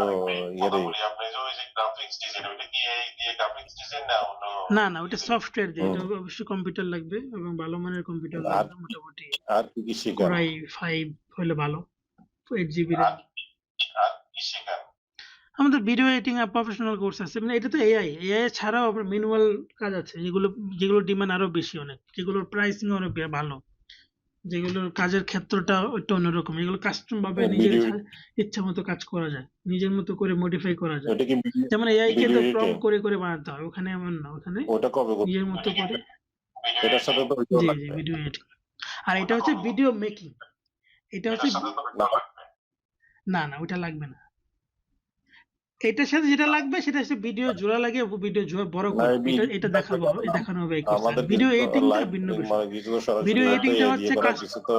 ইয়েরে? আপনি যে ওই যে গ্রাফিক্স ডিজাইন, ওটা কি এই দিয়ে গ্রাফিক্স ডিজাইন না অন্য? না ওটা সফটওয়্যার দিয়ে, এটা অবশ্যই কম্পিউটার লাগবে এবং ভালো মানের কম্পিউটার লাগবে, মোটামুটি আর কি শিখান? Core i5 হলে ভালো, 8GB RAM। আর কি শিখান? আমাদের ভিডিও এডিটিং আর প্রফেশনাল কোর্স আছে, মানে এটা তো এআই ছাড়াও আপনার ম্যানুয়াল কাজ আছে, যেগুলো ডিমান্ড আরো বেশি, অনেক যেগুলোর প্রাইসিং অনেক ভালো, যেগুলোর কাজের ক্ষেত্রটা একটু অন্যরকম, এগুলো কাস্টম ভাবে নিজের ইচ্ছা মতো কাজ করা যায়, নিজের মতো করে মডিফাই করা যায়। যেমন এআই কে তো প্রম্পট করে করে বানাতে হয়, ওখানে এমন না, ওখানে ওটা কবে নিজের মতো করে। এটার সাথে তো জি ভিডিও এডিটিং, আর এটা হচ্ছে ভিডিও মেকিং, এটা হচ্ছে না ওটা লাগবে না। এটার সাথে যেটা লাগবে সেটা হচ্ছে ভিডিও জোড়া লাগে, ভিডিও জোড়া বড় করে এটা দেখানো হবে। ভিডিও এডিটিংটা ভিন্ন বিষয়, ভিডিও এডিটিংটা হচ্ছে কিছু তো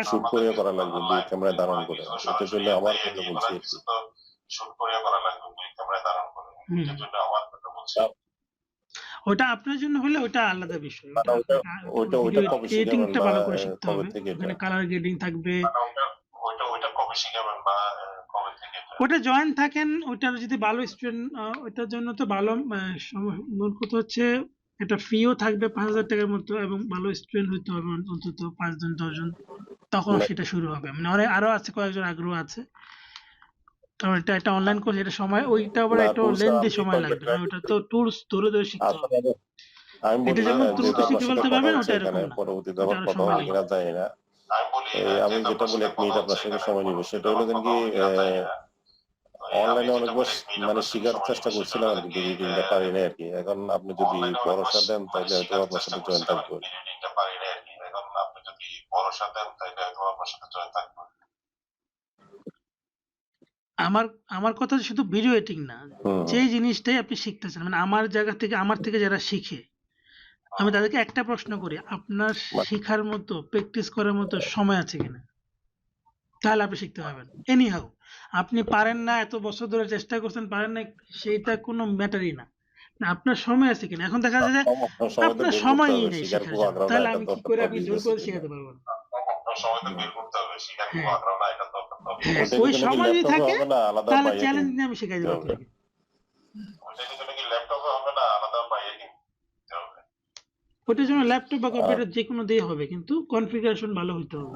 শুট করে করা লাগবে, দুই ক্যামেরায় ধারণ করে, এটার জন্য আমার কথা বলছি, শুট করে করা লাগবে দুই ক্যামেরায় ধারণ করে, এটার জন্য আমার কথা বলছি। ওটা আপনার জন্য হলে ওটা আলাদা বিষয়, ওটা কবে এডিটিংটা ভালো করে শিখতে হবে, ওখানে কালার গ্রেডিং থাকবে, ওইটা কবে শিখাবেন বা কবে থেকে? ওটা জয়েন থাকেন, ওইটার যদি ভালো স্টুডেন্ট, ওইটার জন্য তো ভালো মূল কথা হচ্ছে এটা ফিও থাকবে 5,000 টাকার মতো, এবং ভালো স্টুডেন্ট হইতে হবে অন্তত 5 জন 10 জন, তখন সেটা শুরু হবে। মানে আরো আছে কয়েকজন আগ্রহ আছে। কারণ এটা একটা অনলাইন কোর্স, এটা সময় ওইটা আবার একটু লেন্দি সময় লাগবে, কারণ ওটা তো টুলস ধরে ধরে শিখতে হবে। আমি এটা বলি যেমন যেহেতু দ্রুত আপনার শিখে সাথে ফেলতে কথা পারবেন, হচ্ছে ওটা এরকম এখানে, না, পরবর্তীতে ওটা আবার আরো কথা সময় হবে লাগবে। কিনা জানি না। আমি যেটা বলি এক মিনিট আপনার সঙ্গে সময় নিব, সেটা হলো কি অনলাইনে অনেকবার মানে শিখার চেষ্টা করছিলাম আর কি, এডিটিংটা পারি না আর কি। এখন আপনি যদি ভরসা দেন তাহলে হয়তো আপনার সাথে জয়েন থাকবো। আমার আমার কথা শুধু ভিডিও এডিটিং না, যে জিনিসটাই আপনি শিখতে চান, মানে আমার থেকে যারা শিখে, আমি তাদেরকে একটা প্রশ্ন করি, আপনার শিখার মতো প্র্যাকটিস করার মতো সময় আছে কিনা, তাহলে আপনি শিখতে পারবেন। এনি হাউ আপনি পারেন না, এত বছর ধরে চেষ্টা করছেন পারেন না, সেইটা কোনো ম্যাটারই না, আপনার সময় আছে কিনা। এখন দেখা যায় যে আপনার সময়ই নেই শেখার জন্য, তাহলে আমি কি করে আপনি জোর করে শেখাতে পারবো না? হ্যাঁ, ওই সময় যদি থাকে তাহলে চ্যালেঞ্জ নিয়ে আমি শেখাই দেবো আপনাকে। ওটার জন্য ল্যাপটপ বা কম্পিউটার যে কোনো দিয়ে হবে, কিন্তু কনফিগারেশন ভালো হতে হবে।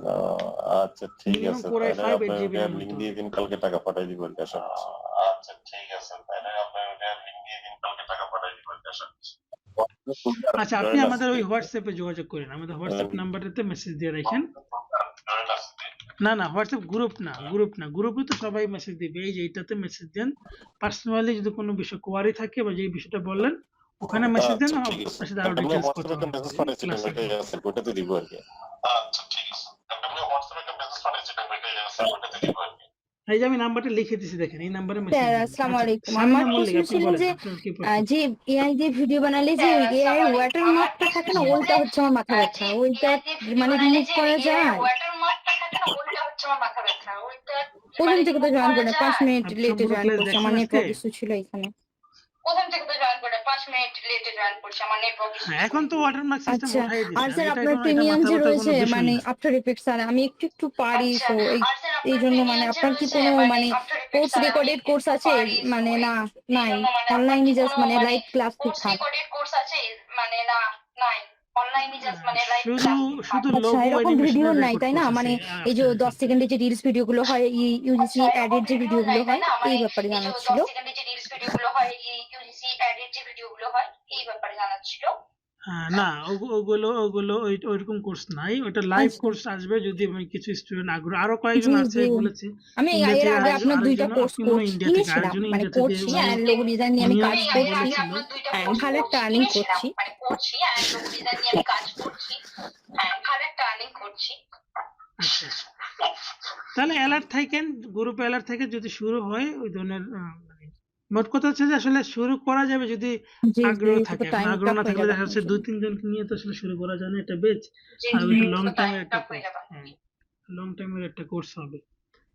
আচ্ছা ঠিক আছে, তাহলে আপনি ওটা লিংক দিয়ে দিন, কালকে টাকা পাঠিয়ে দিব আর কি। আচ্ছা ঠিক আছে, তাহলে আপনি ওটা লিংক দিয়ে দিন, কালকে টাকা পাঠিয়ে দিব আর কি। আচ্ছা, আপনি আমাদের ওই হোয়াটসঅ্যাপে যোগাযোগ করেন, আমাদের হোয়াটসঅ্যাপ নাম্বারটাতে মেসেজ দিয়ে রাখেন। না হোয়াটসঅ্যাপ গ্রুপে তো সবাই মেসেজ দিবে, এই যে এটাতে মেসেজ দেন। পার্সোনালি যদি কোনো বিষয় কোয়ারি থাকে বা যে বিষয়টা বললেন ওখানে মেসেজ দেন, আপনার সাথে আরো ডিটেইলস কথা হবে। ওটাতে দিব আর কি। আচ্ছা ঠিক আছে, আপনি হোয়াটসঅ্যাপে একটা মেসেজ পাঠিয়েছিলেন, ওটাতে দিব আর কি। এই যে আমি নাম্বারটা লিখে দিয়েছি, দেখেন এই নাম্বারে মেসেজ স্যার দিন। আসসালামু আচ্ছা, আলাইকুম। সামনে আমার মল্লিক, প্রশ্ন আপনি ছিল বলেন যে আপনার কি প্রশ্ন? যে এআই দিয়ে ভিডিও বানালে যে এআই ওয়াটারমার্কটা থাকে না, ওইটা হচ্ছে আমার মাথা ব্যথা, ওইটা মানে রিমুভ করা যায়? প্রথম থেকে তো জয়েন করে 5 মিনিট আপনি লেটে সম্পূর্ণ জয়েন ক্লাস করছি, দেখছেন আমার আজকে? নেটওয়ার্ক ইস্যু ছিল এখানে। হ্যাঁ, এখন তো ওয়াটারমার্ক সিস্টেম আচ্ছা, উঠাই দিয়েছে। আর আমি স্যার এটা আপনার এখন, এটা প্রিমিয়াম মাথা যে ব্যথার কোনো রয়েছে বিষয় মানে না। আফটার ইফেক্টস, স্যার আমি একটু পারি, সো এই জন্য মানে আপনার কি কোনো মানে কোর্স রেকর্ডেড কোর্স আছে? মানে না, নাই, অনলাইনে জাস্ট মানে লাইভ ক্লাস শেখান। শুধু আচ্ছা, লোগো এরকম ভিডিও অ্যানিমেশনের নাই রেকর্ড তাই না? কোর্স আছে। মানে এই যে 10 সেকেন্ডের যে রিলস ভিডিওগুলো হয়, ইউজিসি অ্যাডের যে ভিডিওগুলো হয়, এই ব্যাপারে জানার ছিল। না, ওগুলো ওইরকম কোর্স নাই, ওটা লাইভ আচ্ছা, কোর্স আসবে যদি আমি কিছু স্টুডেন্ট আগ্রহ, আরো কয়েকজন জি আছে জি, বলেছি। আমি ইন্ডিয়া এর থেকে আগে আপনার 2টা কোর্স আপনি মনে হয় ইন্ডিয়া থেকে, কিনেছিলাম, আরেকজন মানে ইন্ডিয়া থেকে, করছি, অ্যান্ড লোগো ডিজাইন নিয়ে আমি উনিও কাজ করছি, বলেছিল। ভালো একটা আর্নিং করছি। আচ্ছা, তাহলে অ্যালার্ট থাকেন, গ্রুপে অ্যালার্ট থাকে যদি শুরু হয় ওই ধরনের। মানে মোট কথা হচ্ছে যে আসলে শুরু করা যাবে যদি জি জি, আগ্রহ এটা থাকে। তো এখন টাইম আগ্রহ টাফ না হয়ে থাকলে যাবে দেখা আপনার যাচ্ছে জন্য। 2-3 জনকে নিয়ে তো আসলে শুরু করা যায় না, এটা বেচ। আর ওই লং টাইমের একটা কোর্স, হ্যাঁ লং টাইমের একটা কোর্স হবে,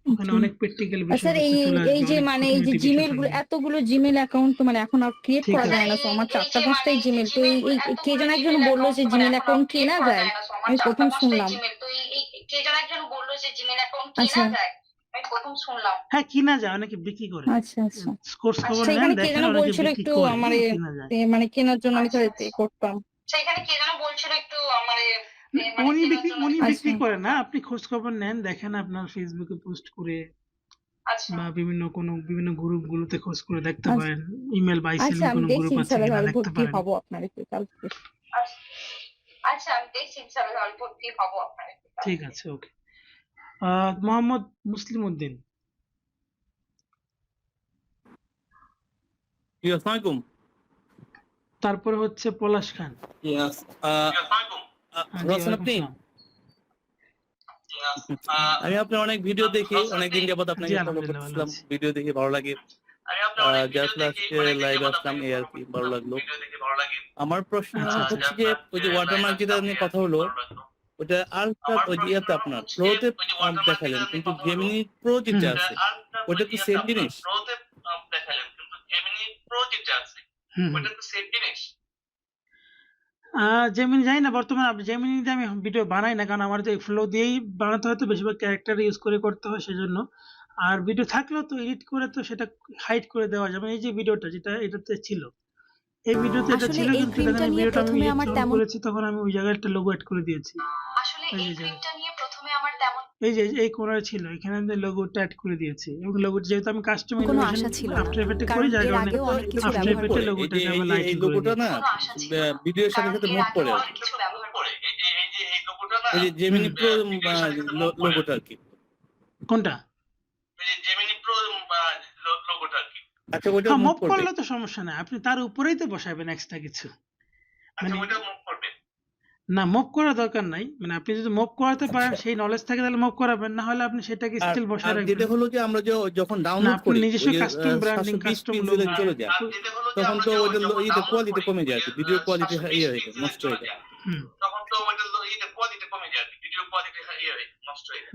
ওখানে জি। অনেক প্র্যাকটিক্যাল আর স্যার বিষয়বস্তু চলে এই আসবে, যে অনেক মানে এই যে খুঁটিনাটি বিষয় জিমেল গুলো, থাকবে। এতগুলো জিমেল অ্যাকাউন্ট তো মানে এখন আর ক্রিয়েট ঠিক করা আছে, যায় না, তো আমার 4টা-5টাই জিমেল, তো এই কে যেন একজন বললো যে জিমেল অ্যাকাউন্ট কেনা যায়, আমি প্রথম শুনলাম। আচ্ছা হ্যাঁ কিনা যায়, অনেকে বিক্রি করে। আচ্ছা আচ্ছা কোর্স খবর আচ্ছা, নেন, এখানে কে দেখেন যেন অনেকে বলছিল বিক্রি একটু করে, আমার কিনা যায়। মানে কেনার জন্য আমি তাহলে করতাম। উনি বিক্রি আচ্ছা করে না, আপনি খোঁজ খবর নেন, দেখেন আপনার ফেসবুকে পোস্ট করে বা বিভিন্ন গ্রুপ গুলোতে খোঁজ করে দেখতে আচ্ছা পারেন, ইমেল বাই আচ্ছা, সেলিং আমি কোনো দেখছি গ্রুপ আছে ইনশাআল্লাহ কিনা তাহলে দেখতে ভর্তি পারেন। হবো আপনার একটু কালকে। ঠিক আছে, ওকে। মোহাম্মদ মুসলিম উদ্দিন। আসসালামু আলাইকুম। তারপরে হচ্ছে পলাশ খান। আমি আপনার অনেক ভিডিও দেখি, অনেকদিন যাবত আপনাকে ফলো করতেছিলাম, ভিডিও দেখে ভালো লাগে। জাস্ট আজকে লাইভ আসলাম, এই আর কি, ভালো লাগলো। আমার প্রশ্ন হচ্ছে যে ওই যে ওয়াটারমার্ক যেটা নিয়ে কথা হলো, ওটা আলট্রা ওই যে ইয়াতে আপনার প্রোতে দেখালেন, কিন্তু জেমিনি প্রো যেটা আছে ওটা কি সেম জিনিস? জেমিনি জানি না, বর্তমানে জেমিনিতে আমি ভিডিও বানাই না, কারণ আমার তো এই ফ্লো দিয়েই বানাতে হয়, তো বেশিরভাগ ক্যারেক্টার ইউজ করে করতে হয় সেজন্য। আর ভিডিও থাকলেও তো এডিট করে তো সেটা হাইড করে দেওয়া যাবে। এই যে ভিডিওটা যেটা এটাতে ছিল, এই ভিডিওতে এটা আসলে ছিল, এই কিন্তু ক্রিমটা দেখেন এই নিয়ে ভিডিওটা আমি প্রথমে edit আমার যখন তেমন করেছি তখন আমি ওই জায়গায় একটা লোগো অ্যাড করে দিয়েছি। আসলে এই এই যে ক্রিমটা নিয়ে প্রথমে আমার তেমন এই যে এই কোণায় ছিল, এখানে আমি লোগোটা অ্যাড করে দিয়েছি, এবং লোগোটা যেহেতু আমি কাস্টম কোনো এলিভেশন আশা ছিল না, আফটার এফেক্টে কারণ করি, যার এর কারণে আগেও অনেক কিছু আফটার ব্যবহার এফেক্টে করি। লোগোটাকে আমি এই লাইটিং করে লোগোটা দিয়েছি। না কোনো আশা ছিল না, ভিডিওর সাথে কারণ সাথে এর মুভ আগেও করে আর অনেক কি। কিছু ব্যবহার করি। এই যে জেমিনি প্রো লোগোটা আর কি। কোনটা? আচ্ছা ওইটা হ্যাঁ, মুভ মুভ করবে। করলে তো সমস্যা নাই, আপনি তার উপরেই তো বসাবেন এক্সট্রা কিছু। মানে না, মুভ করার দরকার নাই, মানে আপনি যদি মুভ করাতে পারেন, সেই নলেজ থাকে, তাহলে মুভ করাবেন, না হলে আপনি সেটাকে আর স্টিল বসায় আর রাখবেন। যেটা হলো যে আমরা যখন না, ডাউনলোড আপনি করি নিজস্ব ওই যে কাস্টম ব্র্যান্ডিং, 720 কাস্টম পিক্সেলে লোগো চলে যায়, তখন তো ওইটা ইয়ে কোয়ালিটি কমে যায় আর কি, ভিডিও কোয়ালিটি ইয়ে হয়ে যায়, নষ্ট হয়ে যায়।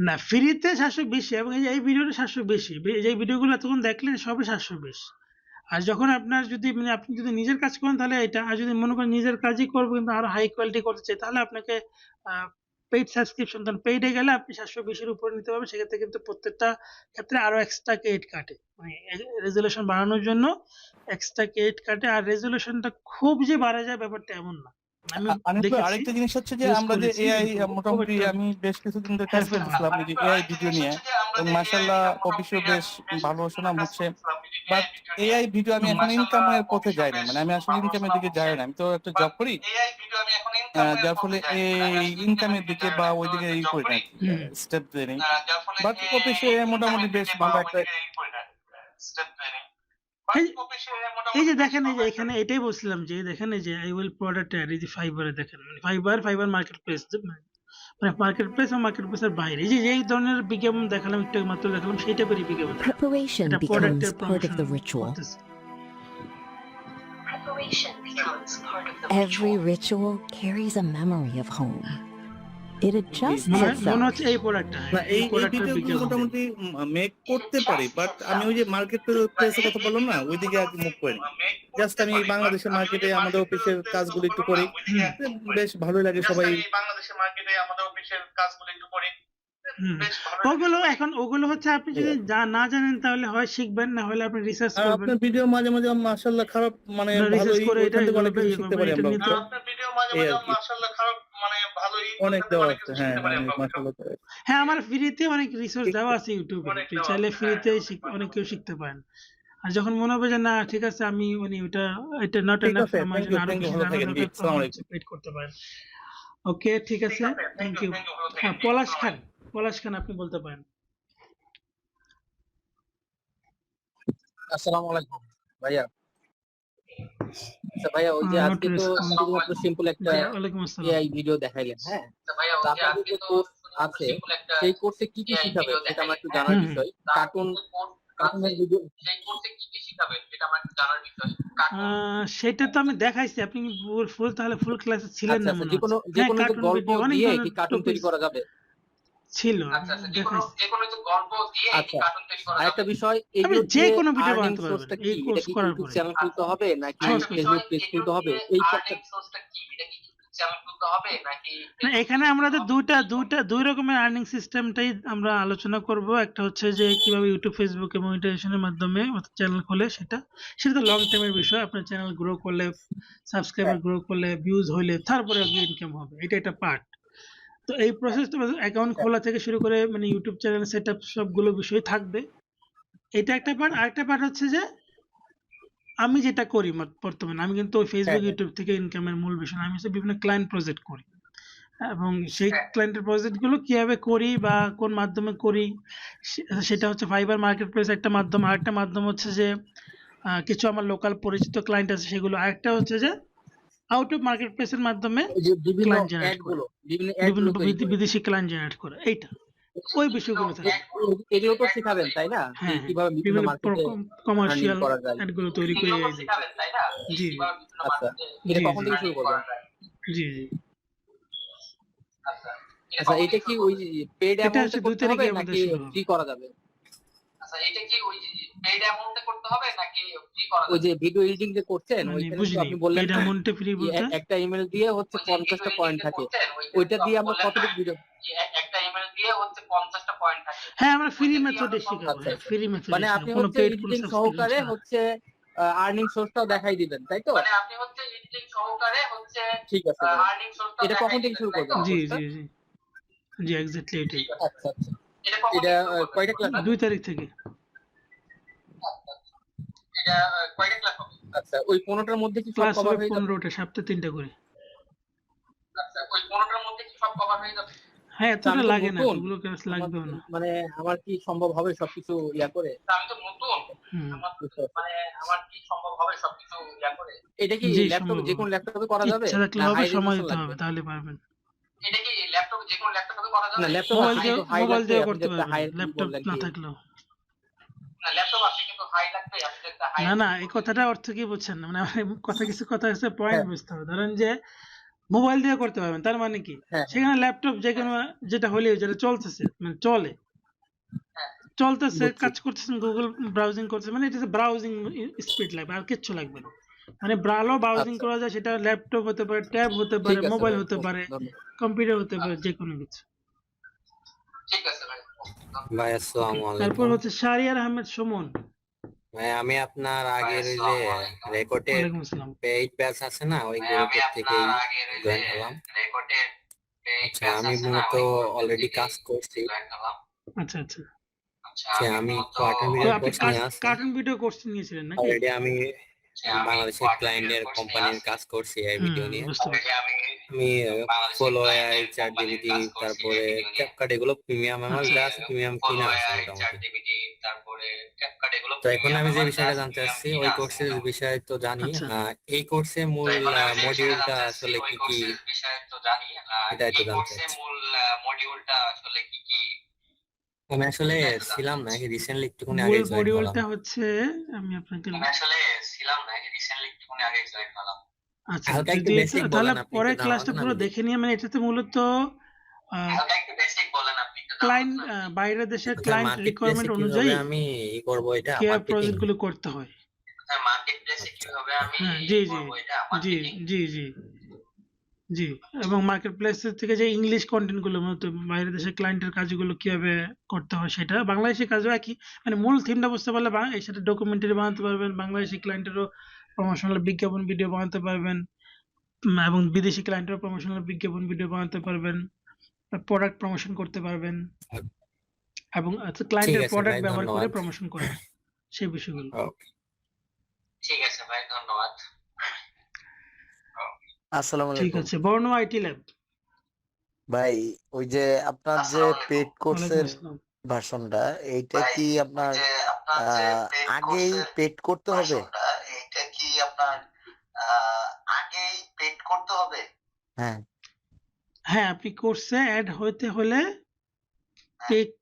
না, ফ্রিতে 720, এবং এই ভিডিওটা 720, যে ভিডিওগুলো তখন দেখলেন সবই 720। আর যখন আপনার যদি মানে আপনি যদি নিজের কাজ করেন তাহলে এটা, আর যদি মনে করেন নিজের কাজই করবো কিন্তু আরো হাই কোয়ালিটি করতে চাই, তাহলে আপনাকে পেইড সাবস্ক্রিপশন দেন। পেইডে গেলে আপনি 720-এর উপরে নিতে পারবেন, সেক্ষেত্রে কিন্তু প্রত্যেকটা ক্ষেত্রে আরো এক্সট্রা ক্রেডিট কাটে, মানে রেজুলেশন বাড়ানোর জন্য এক্সট্রা ক্রেডিট কাটে। আর রেজুলেশনটা খুব যে বাড়া যায় ব্যাপারটা এমন না, আমি দেখেছি, আরেকটা জিনিস হচ্ছে যে use আমরা যে করেছি, এআই কিন্তু খুব মোটামুটি একটা আমি বেশ কিছুদিন ধরে কাজ হেরফের হয়। করতেছিলাম এই যে এআই ভিডিও নিয়ে, এবং মাশাআল্লাহ অফিসেও বেশ ভালো সুনাম হচ্ছে। বাট এআই ভিডিও আমি এখন ইনকামের পথে যাই না, মানে আমি আসলে ইনকামের দিকে যাই না, আমি তো একটা জব করি, যার ফলে এই ইনকামের দিকে বা ওই দিকে ই করি না, স্টেপ দেই নাই। বাট অফিসে মোটামুটি বেশ ভালো একটা এই যে দেখেন, এই যে এখানে এটাই বলছিলাম যে দেখেন, এই যে আই উইল প্রোডাক্ট অ্যাড, এই যে ফাইবারে দেখেন, মানে ফাইবার মার্কেট প্লেস, মানে মার্কেট প্লেস ও মার্কেট প্লেসের বাইরে, এই যে এই ধরনের বিজ্ঞাপন দেখালাম, একটু মাত্র দেখালাম, সেই টাইপের বিজ্ঞাপন। Preparation এটা becomes প্রোডাক্টের part of the promotion ritual. করতেছে। Every ritual carries a memory of home. It adjusts মনে itself. হচ্ছে এই প্রোডাক্টটা, না এই প্রোডাক্টের ভিডিওগুলো বিজ্ঞাপন। মোটামুটি মেক করতে পারি, বাট আমি ওই যে মার্কেট প্লেসের কথা বললাম না, ওইদিকে আর মুভ করি। জাস্ট আমি এই বাংলাদেশের মার্কেটে আমাদের অফিসের কাজগুলো একটু করি, বেশ ভালোই লাগে সবাই। ওগুলো হচ্ছে আপনি যদি না জানেন তাহলে হয় শিখবেন, না হলে আপনি রিসার্চ আর করবেন, আপনার ভিডিও মাঝে মাঝে মাশাআল্লাহ খারাপ মানে রিসার্চ ভালোই, করে এটা ওইখান থেকে অনেক কিছু ইয়ে শিখতে করবেন, পারি এটা আমরা। নিয়ে তো এই আর কি। অনেক দেওয়া আছে, হ্যাঁ অনেক মাশাআল্লাহ। হ্যাঁ, আমার ফ্রিতে অনেক রিসোর্স দেওয়া আছে ইউটিউবে, আপনি চাইলে ফ্রিতে অনেক কিছু শিখতে পারেন। আর যখন মনে হবে যে না ঠিক আছে আমি মানে এটা নট ঠিক এনাফ, আছে, আমার থ্যাংক জন্য ইউ, আরো থ্যাংক ইউ, কিছু ভালো জানা থাকেন, জি, দরকার, আসসালামু তখন আলাইকুম। পেড করতে পারেন। ওকে, ঠিক আছে, থ্যাংক ইউ। হ্যাঁ, পলাশ খান আপনি বলতে পারেন। আসসালামু আলাইকুম ভাইয়া। আচ্ছা ভাইয়া, ওই যে আজকে তো শুধুমাত্র সিম্পল একটা ওয়ালাইকুম আসসালাম। এআই ভিডিও দেখাইলেন, হ্যাঁ, তো আপনাদের যে কোর্স আছে সেই কোর্সে কি কি শিখাবে সেটা আমার একটু জানার বিষয়। কার্টুনের ভিডিও সেটা তো আমি দেখাইছি, আপনি ফুল তাহলে ফুল ক্লাসে ছিলেন আচ্ছা না আচ্ছা, মনে যে কোনো হচ্ছে। হ্যাঁ, কার্টুন গল্প ভিডিও অনেক দিয়ে ধরনের কি কার্টুন তৈরি topics করা যাবে? ছিল, দেখাইছি। আচ্ছা, আরেকটা বিষয়, আপনি এগুলো যে যে কোনো ভিডিও আর্নিং বানাতে সোর্সটা পারবেন কি? এই এটা কোর্স কি করার ইউটিউব পরে। চ্যানেল খুলতে হবে নাকি সহজ কথা। ফেসবুক পেজ খুলতে হবে? এই না, এখানে আমরা তো দুই রকমের আর্নিং সিস্টেমটাই আমরা আলোচনা করব। একটা হচ্ছে যে কিভাবে ইউটিউব ফেসবুকে মনিটাইজেশনের মাধ্যমে চ্যানেল খোলে, সেটা তো লং টাইমের বিষয়। আপনার চ্যানেল গ্রো করলে, সাবস্ক্রাইবার গ্রো করলে, ভিউজ হইলে তারপরে ইনকাম হবে, এটা একটা পার্ট। তো এই প্রসেসটা অ্যাকাউন্ট খোলা থেকে শুরু করে মানে ইউটিউব চ্যানেল সেটআপ সবগুলো বিষয় থাকবে, এটা একটা পার্ট। আরেকটা পার্ট হচ্ছে যে আমি যেটা করি বর্তমানে, আমি কিন্তু ফেসবুক ইউটিউব থেকে ইনকামের মূল বিষয় না, আমি হচ্ছে বিভিন্ন ক্লায়েন্ট প্রজেক্ট করি, এবং সেই ক্লায়েন্টের প্রজেক্ট গুলো কিভাবে করি বা কোন মাধ্যমে করি সেটা হচ্ছে ফাইবার মার্কেট প্লেস একটা মাধ্যম। আরেকটা মাধ্যম হচ্ছে যে কিছু আমার লোকাল পরিচিত ক্লায়েন্ট আছে সেগুলো। আরেকটা হচ্ছে যে আউট অফ মার্কেট প্লেসের মাধ্যমে ক্লায়েন্ট জেনারেট করে, বিভিন্ন বিদেশি ক্লায়েন্ট জেনারেট করে, এইটা ওই বিষয়গুলো থাকে। এগুলো তো শিখাবেন তাই না? হ্যাঁ, কিভাবে বিভিন্ন মার্কেটে কমার্শিয়াল করা যায়। অ্যাড গুলো তৈরি করে এই যে। জি, আচ্ছা, এটা কখন থেকে শুরু করবেন? জি। আচ্ছা, এটা কি ওই পেইড এটা অ্যামাউন্টে হচ্ছে 2 করতে হবে তারিখে আমাদের নাকি শুরু হবে। ফ্রি করা যাবে? ওই যে ভিডিও এডিটিং যে করছেন মানে ওইখানে তো বুঝিনি আপনি বললেন পেইড না অ্যামাউন্টে ফ্রি যে বলতে একটা ইমেল দিয়ে হচ্ছে 50টা পয়েন্ট থাকে, ওইটা দিয়ে আমরা কতটুকু ভিডিও? হ্যাঁ আমরা ফ্রি মেথডে শেখাবো, আচ্ছা হ্যাঁ আচ্ছা, ফ্রি মেথডে মানে আপনি শেখাবো, কোনো হচ্ছে পেইড কোনো এডিটিং সাবস্ক্রিপশন সহকারে ছাড়া। হচ্ছে আর্নিং সোর্সটাও দেখাই দিবেন, তাই তো? ঠিক আছে ভাই। এটা কখন থেকে শুরু করবেন জি কোর্সটা? জি জি জি এক্স্যাক্টলি এটাই। আচ্ছা আচ্ছা, এটা কয়টা ক্লাস? 2 তারিখ থেকে। আচ্ছা, ওই 15টার মধ্যে কি সব ক্লাস কভার হবে হয়ে যাবে? 15টা, সপ্তাহে 3টা করে। হ্যাঁ তা আমি এতটা তো লাগে না, নতুন, ওগুলো ক্লাস আমার লাগবেও না। মানে আমার কি সম্ভব হবে সবকিছু ইয়া করে? হুম এটা কি জি ল্যাপটপে, সম্ভব যে হবে। কোনো ল্যাপটপে করা যাবে ইচ্ছা থাকলে না হবে, হাই সময় রেজোলিউশন দিতে লাগবে? হবে, তাহলে পারবেন। না ল্যাপটপ মোবাইল আছে দিয়ে কিন্তু হাই লাগবে, দিয়েও আপনি করতে যে একটা পারবেন, হাই ল্যাপটপ বললেন না কি? থাকলেও। না না এই কথাটা অর্থ কি বুঝছেন না, মানে আমার কথা হচ্ছে পয়েন্ট হ্যাঁ বুঝতে হবে। ধরেন যে মোবাইল দিয়ে করতে পারবেন, তার মানে কি হ্যাঁ সেখানে ল্যাপটপ যে কোনো যেটা হলে যেটা চলতেছে মানে চলতেছে বুঝছি। কাজ করতেছেন, গুগল ব্রাউজিং করতেছে, মানে এটা ব্রাউজিং স্পিড লাগবে, আর কিচ্ছু লাগবে না। মানে ভালো ব্রাউজিং আচ্ছা করা যায়, সেটা ল্যাপটপ হতে পারে, ট্যাব হতে ঠিক পারে, আছে মোবাইল ভাই, হতে ওকে পারে, ধন্যবাদ। কম্পিউটার হতে পারে, যে কোনো কিছু। ভাই ওকে আসসালামু তারপর আলাইকুম। হচ্ছে শাহরিয়ার আহমেদ সুমন। ভাই আমি আপনার আগের ওই যে রেকর্ডের ওয়ালাইকুম আসসালাম। পেইড ব্যাচ আছে না, ওই গ্রুপের থেকেই জয়েন হলাম। আচ্ছা আমি মূলত অলরেডি কাজ করছি। আচ্ছা আচ্ছা, যে আমি কার্টুন তো ভিডিওর আপনি কোর্স নিয়ে আছি। কার্টুন ভিডিও কোর্স নিয়েছিলেন নাকি? অলরেডি আমি বাংলাদেশের ক্লায়েন্টের কোম্পানির কাজ করছি এই ভিডিও নিয়ে। বুঝতে পারছি। আমি ফলো এআই, চ্যাট জিপিটি, তারপরে ক্যাপকাট, এগুলো প্রিমিয়াম আমার যা আছে প্রিমিয়াম কিনা আছে মোটামুটি। তো এখন আমি যে বিষয়টা জানতে চাচ্ছি ওই কোর্সের বিষয় তো জানি। আচ্ছা এই কোর্সে মূল মডিউলটা আসলে কি কি এটা একটু জানতে চাচ্ছি। আমি আসলে ছিলাম না, রিসেন্টলি একটুখানি মূল আগে জয়েন হলাম। মডিউলটা হচ্ছে আমি আপনাকে আচ্ছা হালকা একটু যদি বেসিক তাহলে বলেন, আপনি পরে একটু ক্লাসটা ধারণা পুরো আমি দিই। দেখে নিয়ে, মানে এটাতে মূলত ক্লায়েন্ট বাইরের দেশের কোথায় ক্লায়েন্ট মার্কেট প্লেসে রিকোয়ারমেন্ট কিভাবে অনুযায়ী আমি করব এটা কেয়ার মার্কেটিং? প্রজেক্ট গুলো করতে হয়। হ্যাঁ জি জি জি জি জি জি, এবং মার্কেট প্লেসের থেকে যে ইংলিশ কন্টেন্ট গুলো মূলত বাইরের দেশের ক্লায়েন্টের কাজগুলো কিভাবে করতে হয়, সেটা বাংলাদেশি কাজও একই, মানে মূল থিমটা বুঝতে পারলে এই সাথে ডকুমেন্টারি বানাতে পারবেন, বাংলাদেশি ক্লায়েন্টেরও প্রমোশনাল বিজ্ঞাপন ভিডিও বানাতে পারবেন, এবং বিদেশি ক্লায়েন্টেরও প্রমোশনাল বিজ্ঞাপন ভিডিও বানাতে পারবেন, প্রোডাক্ট প্রমোশন করতে পারবেন, এবং ঠিক ক্লায়েন্টের আছে প্রোডাক্ট ভাই, ব্যবহার করে ধন্যবাদ। প্রমোশন করবেন, সেই বিষয়গুলো। ওকে। আসসালামু ঠিক আলাইকুম আছে, বর্ণ আইটি ল্যাব। ভাই। ওই যে আপনার যে পেড ওয়ালাইকুম কোর্সের আসসালাম। ভার্সনটা, এইটা কি আপনার আগেই পেড করতে হবে? হ্যাঁ হ্যাঁ আপনি কোর্সে অ্যাড হতে হলে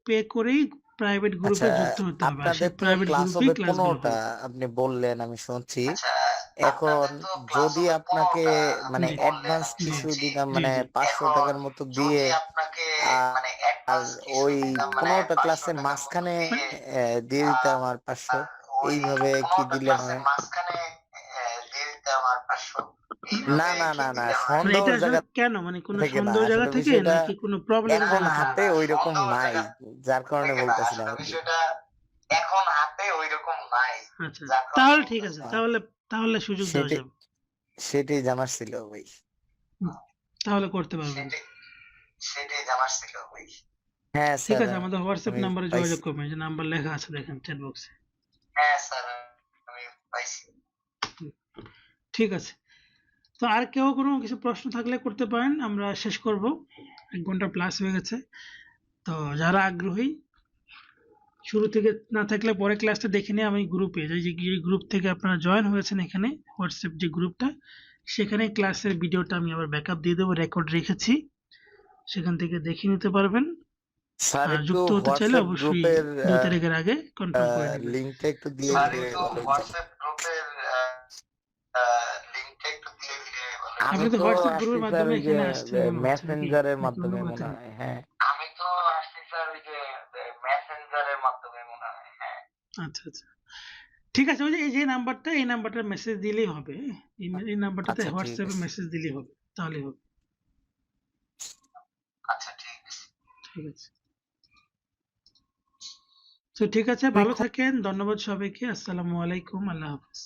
পে করেই প্রাইভেট আচ্ছা, গ্রুপে যুক্ত হতে হবে, আর সেই আপনাদের তো প্রাইভেট ক্লাস গ্রুপেই হবে ক্লাসগুলো 15টা, হবে। আপনি বললেন, আমি শুনছি। এখন যদি আপনাকে মানে জি অ্যাডভান্স জি কিছু দিতাম, জি মানে জি 500 টাকার মতো দিয়ে, আর ওই 15টা ক্লাসের মাঝখানে দিয়ে দিতাম আর 500, এইভাবে কি দিলে হয়? না না না না, মানে এটা সন্দেহর আসলে জায়গা কেন, মানে কোনো থেকে না, সন্দেহ জায়গা আসলে থেকে বিষয়টা নাকি কোনো প্রবলেমের এখন জায়গা থেকে? হাতে ওইরকম নাই, যার কারণে বলতেছিলাম আর কি। আচ্ছা তাহলে ঠিক আছে, তাহলে তাহলে সুযোগ দেওয়া সেটাই যাবে। সেটাই জানার ছিল ভাই। হুম, তাহলে করতে পারবেন। হ্যাঁ ঠিক স্যার, আছে, আমাদের হোয়াটসঅ্যাপ আমি নাম্বারে পাইছি। যোগাযোগ করবেন, যে নাম্বার লেখা আছে দেখেন চ্যাট বক্সে। ঠিক আছে, তো আর কেউ কোনো কিছু প্রশ্ন থাকলে করতে পারেন, আমরা শেষ করব, 1 ঘন্টা প্লাস হয়ে গেছে। তো যারা আগ্রহী শুরু থেকে না থাকলে পরে ক্লাসটা দেখে নিয়ে আমি গ্রুপে যে গ্রুপ থেকে আপনারা জয়েন হয়েছেন, এখানে হোয়াটসঅ্যাপ যে গ্রুপটা, সেখানে ক্লাসের ভিডিওটা আমি আবার ব্যাকআপ দিয়ে দেবো, রেকর্ড রেখেছি, সেখান থেকে দেখে নিতে পারবেন। স্যার আর একটু যুক্ত হতে চাইলে হোয়াটসঅ্যাপ অবশ্যই গ্রুপের 2 তারিখের আগে কনফার্ম করে নেবেন। লিংকটা একটু দিয়ে দিলে ভালো হতো। আমি আপনি তো তো হোয়াটসঅ্যাপ আসছি গ্রুপের স্যার মাধ্যমে ওই যে এখানে আসছেন মনে হচ্ছে, নাকি মেসেঞ্জারের নাকি অন্য মাধ্যমে কোনো মনে থেকে? হয়। হ্যাঁ আচ্ছা আচ্ছা ঠিক আছে, ওই যে এই যে নাম্বারটা, এই নাম্বারটা মেসেজ দিলেই হবে। এই নাম্বারটাতে আচ্ছা ঠিক হোয়াটসঅ্যাপে আছে। মেসেজ দিলেই হবে, তাহলেই হবে। ঠিক আছে। তো ঠিক আছে, ভালো থাকেন। ধন্যবাদ সবাইকে। আসসালামু আলাইকুম। আল্লাহ হাফেজ।